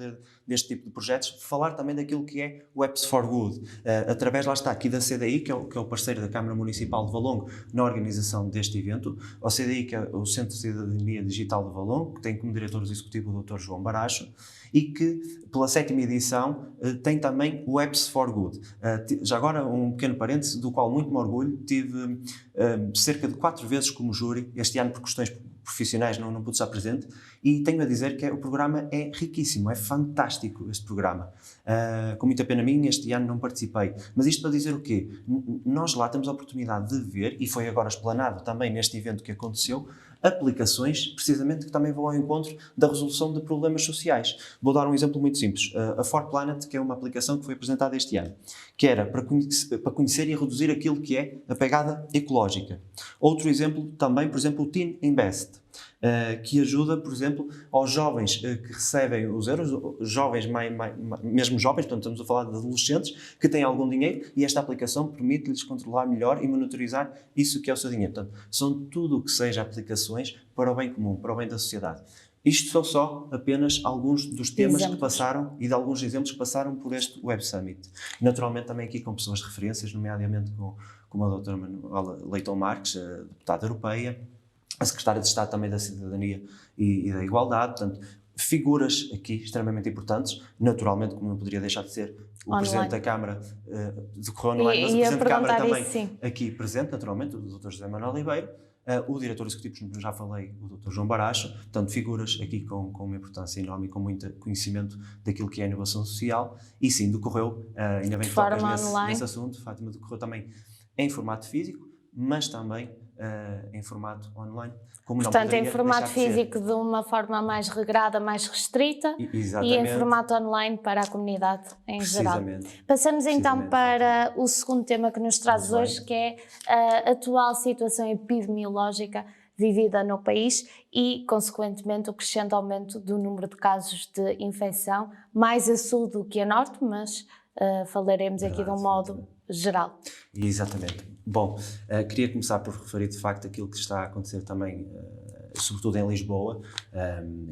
deste tipo de projetos, falar também daquilo que é o Apps for Good, através, lá está, aqui da CDI, que é o parceiro da Câmara Municipal de Valongo na organização deste evento, o CDI, que é o Centro de Cidadania Digital de Valongo, que tem como diretor executivo o Dr. João Baracho, e que, pela 7ª edição, tem também o Apps for Good. Já agora, um pequeno parêntese, do qual muito me orgulho, tive cerca de 4 vezes como júri, este ano por questões profissionais não pude estar presente, e tenho a dizer que o programa é riquíssimo, é fantástico este programa. Com muita pena minha, este ano não participei. Mas isto para dizer o quê? Nós lá temos a oportunidade de ver, e foi agora explanado também neste evento que aconteceu, aplicações, precisamente, que também vão ao encontro da resolução de problemas sociais. Vou dar um exemplo muito simples. A For Planet, que é uma aplicação que foi apresentada este ano, que era para conhecer e reduzir aquilo que é a pegada ecológica. Outro exemplo também, por exemplo, o Teen Invest, que ajuda, por exemplo, aos jovens que recebem os euros, jovens mesmo jovens, portanto estamos a falar de adolescentes, que têm algum dinheiro, e esta aplicação permite-lhes controlar melhor e monitorizar isso que é o seu dinheiro. Portanto, são tudo o que seja aplicações para o bem comum, para o bem da sociedade. Isto são só apenas alguns dos temas que passaram e de alguns exemplos que passaram por este Web Summit. Naturalmente também aqui com pessoas de referências, nomeadamente com a doutora Manuela Leitão Marques, a deputada europeia, a secretária de Estado também da Cidadania e da Igualdade, portanto, figuras aqui extremamente importantes, naturalmente, como não poderia deixar de ser o Presidente da Câmara decorreu online, mas o Presidente da Câmara também aqui presente, naturalmente, o Dr. José Manuel Ribeiro, o Diretor Executivo, já falei, o Dr. João Baracho, portanto, figuras aqui com uma importância enorme e com muito conhecimento daquilo que é a inovação social, e sim, decorreu, ainda bem que tocas nesse assunto, Fátima, decorreu também em formato físico, mas também em formato online. Portanto, em formato físico de uma forma mais regrada, mais restrita, e em formato online para a comunidade em geral. Passamos então para o segundo tema que nos traz hoje, que é a atual situação epidemiológica vivida no país e, consequentemente, o crescente aumento do número de casos de infecção, mais a sul do que a norte, mas falaremos aqui de um modo geral. Exatamente. Bom, queria começar por referir de facto aquilo que está a acontecer também, sobretudo em Lisboa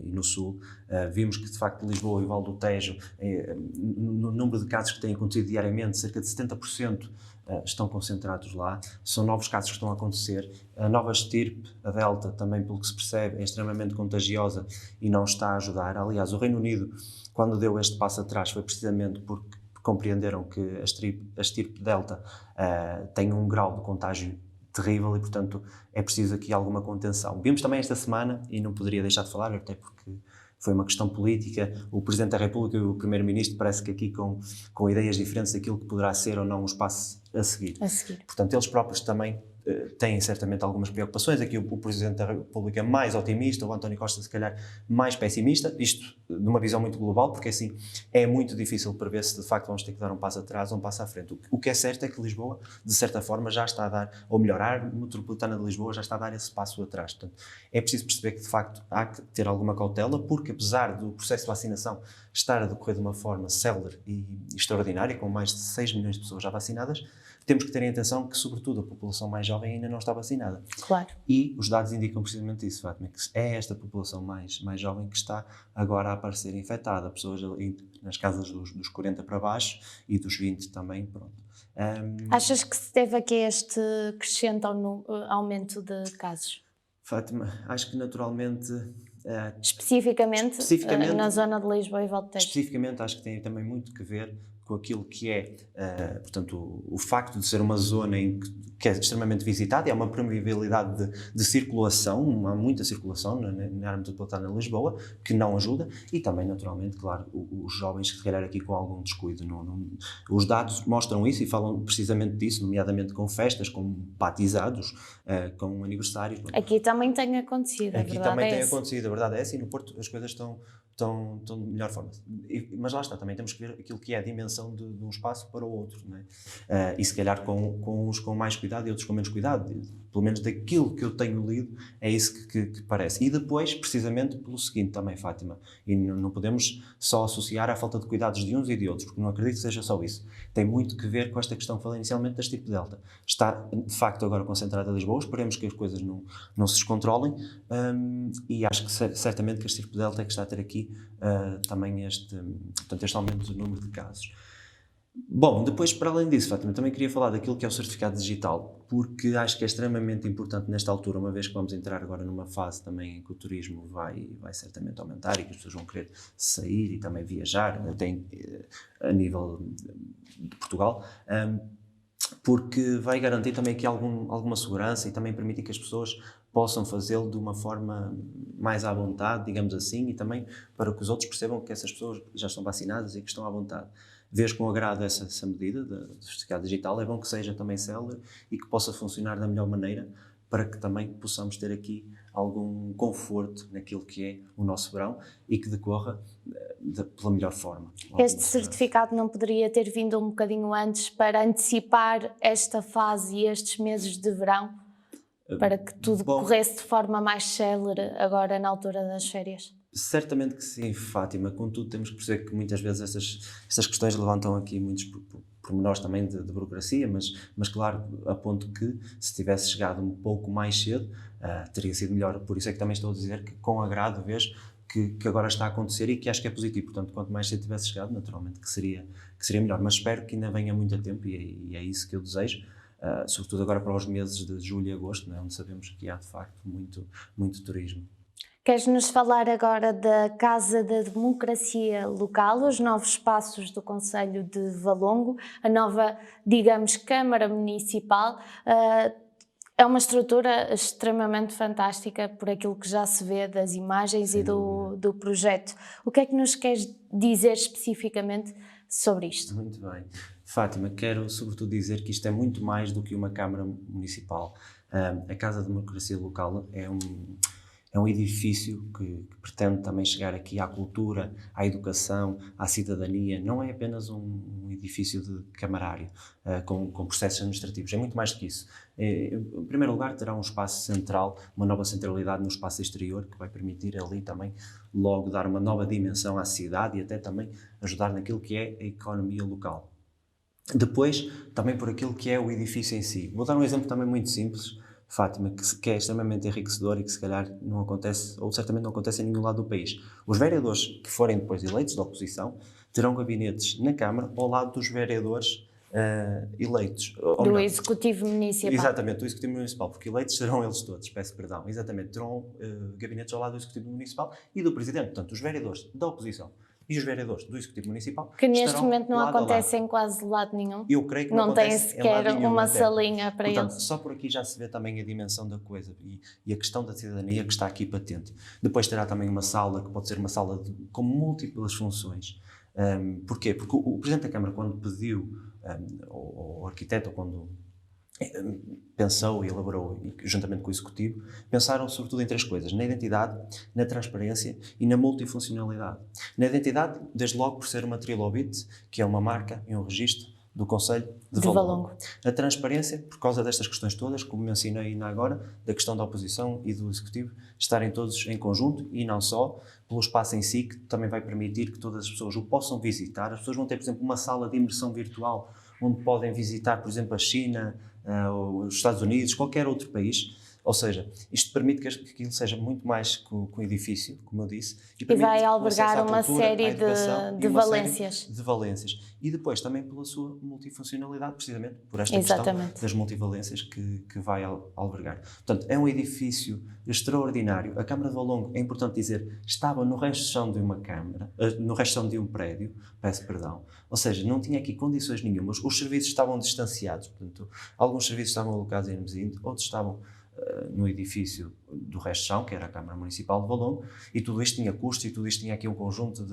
e no Sul. Vimos que de facto Lisboa e o Vale do Tejo, no número de casos que têm acontecido diariamente, cerca de 70% estão concentrados lá. São novos casos que estão a acontecer. A nova estirpe, a Delta, também pelo que se percebe, é extremamente contagiosa e não está a ajudar. Aliás, o Reino Unido, quando deu este passo atrás, foi precisamente porque compreenderam que a estirpe Delta tem um grau de contágio terrível e, portanto, é preciso aqui alguma contenção. Vimos também esta semana, e não poderia deixar de falar, até porque foi uma questão política, o Presidente da República e o Primeiro-Ministro parece que aqui com ideias diferentes daquilo que poderá ser ou não o espaço a seguir. Portanto, eles próprios também têm certamente algumas preocupações. Aqui o Presidente da República mais otimista, o António Costa se calhar mais pessimista, isto numa visão muito global, porque assim é muito difícil prever se de facto vamos ter que dar um passo atrás ou um passo à frente. O que é certo é que Lisboa, de certa forma, já está a dar, ou melhor, a área metropolitana de Lisboa já está a dar esse passo atrás. Portanto, é preciso perceber que de facto há que ter alguma cautela, porque apesar do processo de vacinação estar a decorrer de uma forma célere e extraordinária, com mais de 6 milhões de pessoas já vacinadas, temos que ter em atenção que, sobretudo, a população mais jovem ainda não está vacinada. Claro. E os dados indicam precisamente isso, Fátima, que é esta população mais jovem que está agora a aparecer infectada. Pessoas nas casas dos 40 para baixo e dos 20 também, pronto. Achas que se deve aqui a este crescente aumento de casos? Fátima, acho que naturalmente... Especificamente na zona de Lisboa e Vale do Tejo. Especificamente, acho que tem também muito que ver com aquilo que é, portanto, o facto de ser uma zona em que que é extremamente visitada, é uma permeabilidade de circulação, há muita circulação na área metropolitana de Lisboa, que não ajuda, e também, naturalmente, claro, os jovens que se calhar aqui com algum descuido. Os dados mostram isso e falam precisamente disso, nomeadamente com festas, com batizados, com aniversários. Aqui também tem acontecido, a Aqui verdade também é tem essa. acontecido, a verdade é essa, e no Porto as coisas estão de melhor forma. Mas lá está, também temos que ver aquilo que é a dimensão de um espaço para o outro, não é? E se calhar com uns com mais cuidado e outros com menos cuidado, pelo menos daquilo que eu tenho lido, é isso que parece. E depois, precisamente pelo seguinte também, Fátima, e não podemos só associar à falta de cuidados de uns e de outros, porque não acredito que seja só isso. Tem muito que ver com esta questão que falei inicialmente da estirpe delta. Está, de facto, agora concentrada em Lisboa, esperemos que as coisas não se descontrolem, e acho que certamente que a estirpe delta é que está a ter aqui também este aumento do número de casos. Bom, depois, para além disso, Fátima, também queria falar daquilo que é o certificado digital, porque acho que é extremamente importante nesta altura, uma vez que vamos entrar agora numa fase também em que o turismo vai certamente aumentar e que as pessoas vão querer sair e também viajar, até a nível de Portugal, porque vai garantir também aqui alguma segurança e também permitir que as pessoas possam fazê-lo de uma forma mais à vontade, digamos assim, e também para que os outros percebam que essas pessoas já estão vacinadas e que estão à vontade. Vejo com agrado essa medida do certificado digital, é bom que seja também célere e que possa funcionar da melhor maneira para que também possamos ter aqui algum conforto naquilo que é o nosso verão e que decorra pela melhor forma. Este certificado não poderia ter vindo um bocadinho antes para antecipar esta fase e estes meses de verão, para que tudo corresse de forma mais célere agora na altura das férias? Certamente que sim, Fátima. Contudo, temos que perceber que muitas vezes essas questões levantam aqui muitos pormenores também de burocracia, mas claro, a ponto que se tivesse chegado um pouco mais cedo, teria sido melhor. Por isso é que também estou a dizer que com agrado vejo que agora está a acontecer e que acho que é positivo. Portanto, quanto mais cedo tivesse chegado, naturalmente que seria melhor. Mas espero que ainda venha muito a tempo e é isso que eu desejo. Sobretudo agora para os meses de julho e agosto, né, onde sabemos que há de facto muito turismo. Queres-nos falar agora da Casa da Democracia Local, os novos espaços do Concelho de Valongo, a nova, digamos, Câmara Municipal? É uma estrutura extremamente fantástica por aquilo que já se vê das imagens e do projeto. O que é que nos queres dizer especificamente sobre isto? Muito bem. Fátima, quero sobretudo dizer que isto é muito mais do que uma Câmara Municipal. A Casa da Democracia Local é um edifício que pretende também chegar aqui à cultura, à educação, à cidadania. Não é apenas um edifício de camarário, com processos administrativos, é muito mais do que isso. Em primeiro lugar, terá um espaço central, uma nova centralidade no espaço exterior, que vai permitir ali também logo dar uma nova dimensão à cidade e até também ajudar naquilo que é a economia local. Depois, também por aquilo que é o edifício em si. Vou dar um exemplo também muito simples, Fátima, que é extremamente enriquecedor e que se calhar não acontece, ou certamente não acontece em nenhum lado do país. Os vereadores que forem depois eleitos da oposição terão gabinetes na Câmara ao lado dos vereadores eleitos. Do Executivo Municipal. Exatamente, do Executivo Municipal, porque eleitos serão eles todos, peço perdão. Exatamente, terão gabinetes ao lado do Executivo Municipal e do Presidente. Portanto, os vereadores da oposição e os vereadores do Executivo Municipal que neste momento não acontece em quase lado nenhum. Eu creio que não tem sequer uma salinha para portanto, eles. só por aqui já se vê também a dimensão da coisa e a questão da cidadania que está aqui patente. Depois terá também uma sala que pode ser uma sala com múltiplas funções. Porquê? Porque o Presidente da Câmara, quando pediu, o arquiteto, quando pensou e elaborou, juntamente com o Executivo, pensaram sobretudo em três coisas: na identidade, na transparência e na multifuncionalidade. Na identidade, desde logo por ser uma trilobit, que é uma marca e um registro do Concelho de Valongo. A transparência, por causa destas questões todas, como mencionei ainda agora, da questão da oposição e do Executivo, estarem todos em conjunto e não só, pelo espaço em si, que também vai permitir que todas as pessoas o possam visitar. As pessoas vão ter, por exemplo, uma sala de imersão virtual, onde podem visitar, por exemplo, a China, os Estados Unidos, qualquer outro país, Ou seja, isto permite que aquilo seja muito mais que um edifício, como eu disse. E permite vai o albergar acesso à uma cultura, série à educação de e uma valências. série de valências. E depois também pela sua multifuncionalidade, precisamente por esta Exatamente. questão das multivalências que vai albergar. Portanto, é um edifício extraordinário. A Câmara de Valongo, é importante dizer, estava no resto de chão de uma câmara, no resto de chão de um prédio, peço perdão, ou seja, não tinha aqui condições nenhumas, os serviços estavam distanciados, portanto, alguns serviços estavam alocados em Hermesinde, outros estavam no edifício do resto de chão, que era a Câmara Municipal de Valongo, e tudo isto tinha custos e tudo isto tinha aqui um conjunto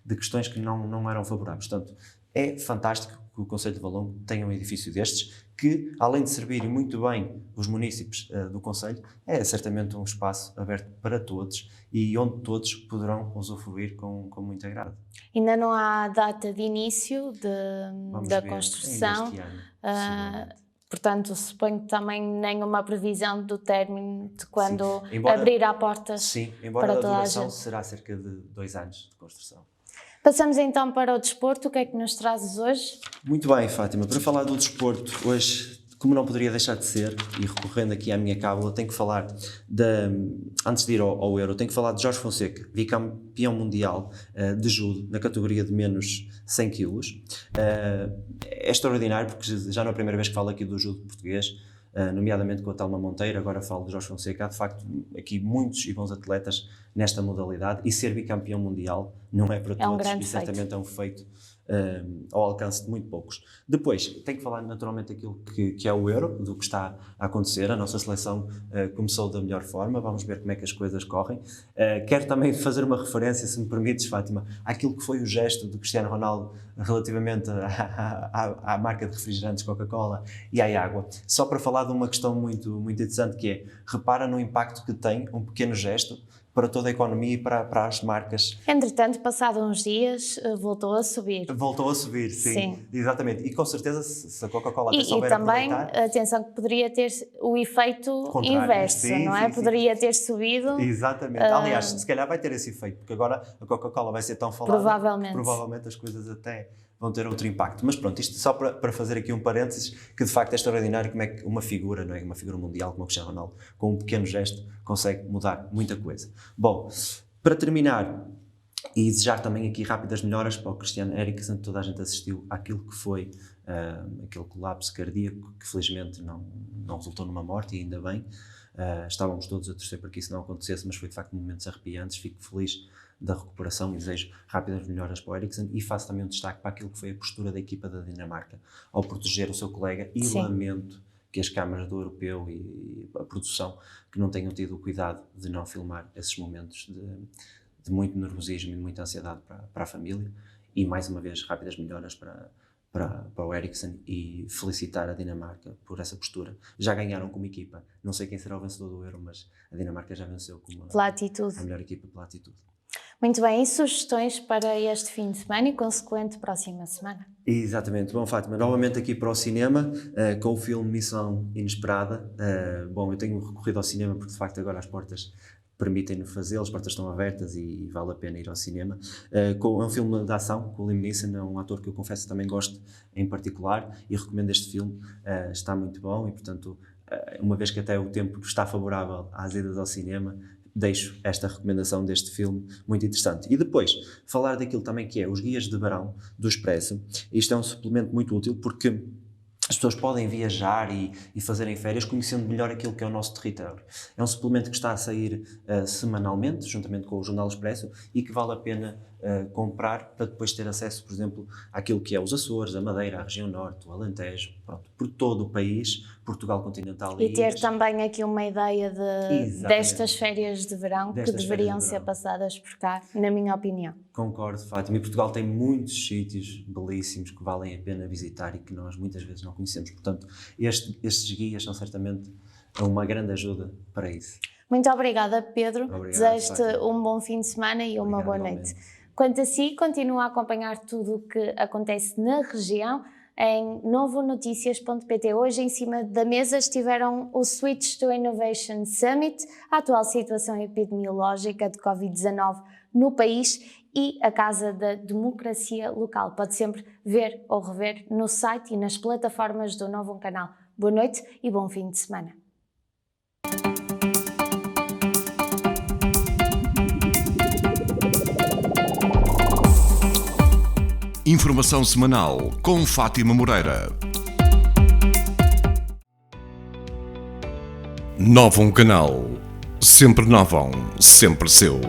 de questões que não eram favoráveis. Portanto, é fantástico que o Concelho de Valongo tenha um edifício destes, que, além de servirem muito bem os munícipes do Concelho, é certamente um espaço aberto para todos e onde todos poderão usufruir com muito agrado. Ainda não há data de início da construção. Ainda este ano, portanto, suponho que também nenhuma previsão do término de quando embora, abrirá portas sim, embora para a toda a duração gente. será cerca de 2 anos de construção. Passamos então para o desporto. O que é que nos trazes hoje? Muito bem, Fátima. Para falar do desporto, hoje, como não poderia deixar de ser, e recorrendo aqui à minha cábula, tenho que falar, antes de ir ao Euro, tenho que falar de Jorge Fonseca, bicampeão mundial de judo, na categoria de menos 100 kg. É extraordinário, porque já não é a primeira vez que falo aqui do judo português, nomeadamente com a Telma Monteiro, agora falo de Jorge Fonseca. Há de facto aqui muitos e bons atletas nesta modalidade, e ser bicampeão mundial não é para todos, grande e certamente é um feito ao alcance de muito poucos. Depois, tenho que falar naturalmente aquilo que é o Euro, do que está a acontecer. A nossa seleção começou da melhor forma, vamos ver como é que as coisas correm. Quero também fazer uma referência, se me permites, Fátima, àquilo que foi o gesto do Cristiano Ronaldo relativamente à marca de refrigerantes Coca-Cola e à água. Só para falar de uma questão muito, muito interessante, que é, repara no impacto que tem um pequeno gesto para toda a economia e para as marcas. Entretanto, passado uns dias, voltou a subir. Voltou a subir, sim. Exatamente. E com certeza, se a Coca-Cola até souber e também, aproveitar... atenção, que poderia ter o efeito contrário, inverso, sim, não é? sim, Poderia ter subido... Exatamente. Aliás, se calhar vai ter esse efeito, porque agora a Coca-Cola vai ser tão falada... Provavelmente as coisas até vão ter outro impacto. Mas pronto, isto só para fazer aqui um parênteses, que de facto é extraordinário como é que uma figura, não é? Uma figura mundial como o Cristiano Ronaldo, com um pequeno gesto, consegue mudar muita coisa. Bom, para terminar, e desejar também aqui rápidas melhoras para o Christian Eriksen, toda a gente assistiu àquilo que foi aquele colapso cardíaco, que felizmente não resultou numa morte, e ainda bem. Estávamos todos a torcer para que isso não acontecesse, mas foi de facto momentos arrepiantes. Fico feliz da recuperação e desejo rápidas melhoras para o Eriksen, e faço também um destaque para aquilo que foi a postura da equipa da Dinamarca ao proteger o seu colega, e lamento que as câmaras do Europeu e a produção que não tenham tido o cuidado de não filmar esses momentos de muito nervosismo e de muita ansiedade para a família. E mais uma vez, rápidas melhoras para o Eriksen, e felicitar a Dinamarca por essa postura. Já ganharam como equipa, não sei quem será o vencedor do Euro, mas a Dinamarca já venceu como a melhor equipa pela atitude. Muito bem, e sugestões para este fim de semana e consequente próxima semana? Exatamente. Bom, Fátima, novamente aqui para o cinema, com o filme Missão Inesperada. Bom, eu tenho recorrido ao cinema porque de facto agora as portas permitem-no fazê-lo, as portas estão abertas e vale a pena ir ao cinema. É um filme de ação com o Liam Neeson, é um ator que eu confesso também gosto em particular, e recomendo este filme. Está muito bom e, portanto, uma vez que até o tempo está favorável às idas ao cinema, deixo esta recomendação deste filme muito interessante. E depois, falar daquilo também que é os guias de verão do Expresso. Isto é um suplemento muito útil porque as pessoas podem viajar e fazerem férias conhecendo melhor aquilo que é o nosso território. É um suplemento que está a sair semanalmente, juntamente com o Jornal Expresso, e que vale a pena comprar para depois ter acesso, por exemplo, àquilo que é os Açores, a Madeira, a região norte, o Alentejo, pronto, por todo o país, Portugal continental. E ter também aqui uma ideia destas férias de verão que deveriam ser passadas por cá, na minha opinião. Concordo, Fátima. E Portugal tem muitos sítios belíssimos que valem a pena visitar e que nós muitas vezes não conhecemos. Portanto, estes guias são certamente uma grande ajuda para isso. Muito obrigada, Pedro. Desejo-te um bom fim de semana e uma boa noite. Quanto a si, continua a acompanhar tudo o que acontece na região em novonoticias.pt. Hoje, em cima da mesa, estiveram o Switch to Innovation Summit, a atual situação epidemiológica de Covid-19 no país e a Casa da Democracia Local. Pode sempre ver ou rever no site e nas plataformas do Novo Canal. Boa noite e bom fim de semana. Informação semanal com Fátima Moreira. Novum Canal. Sempre Novum, sempre seu.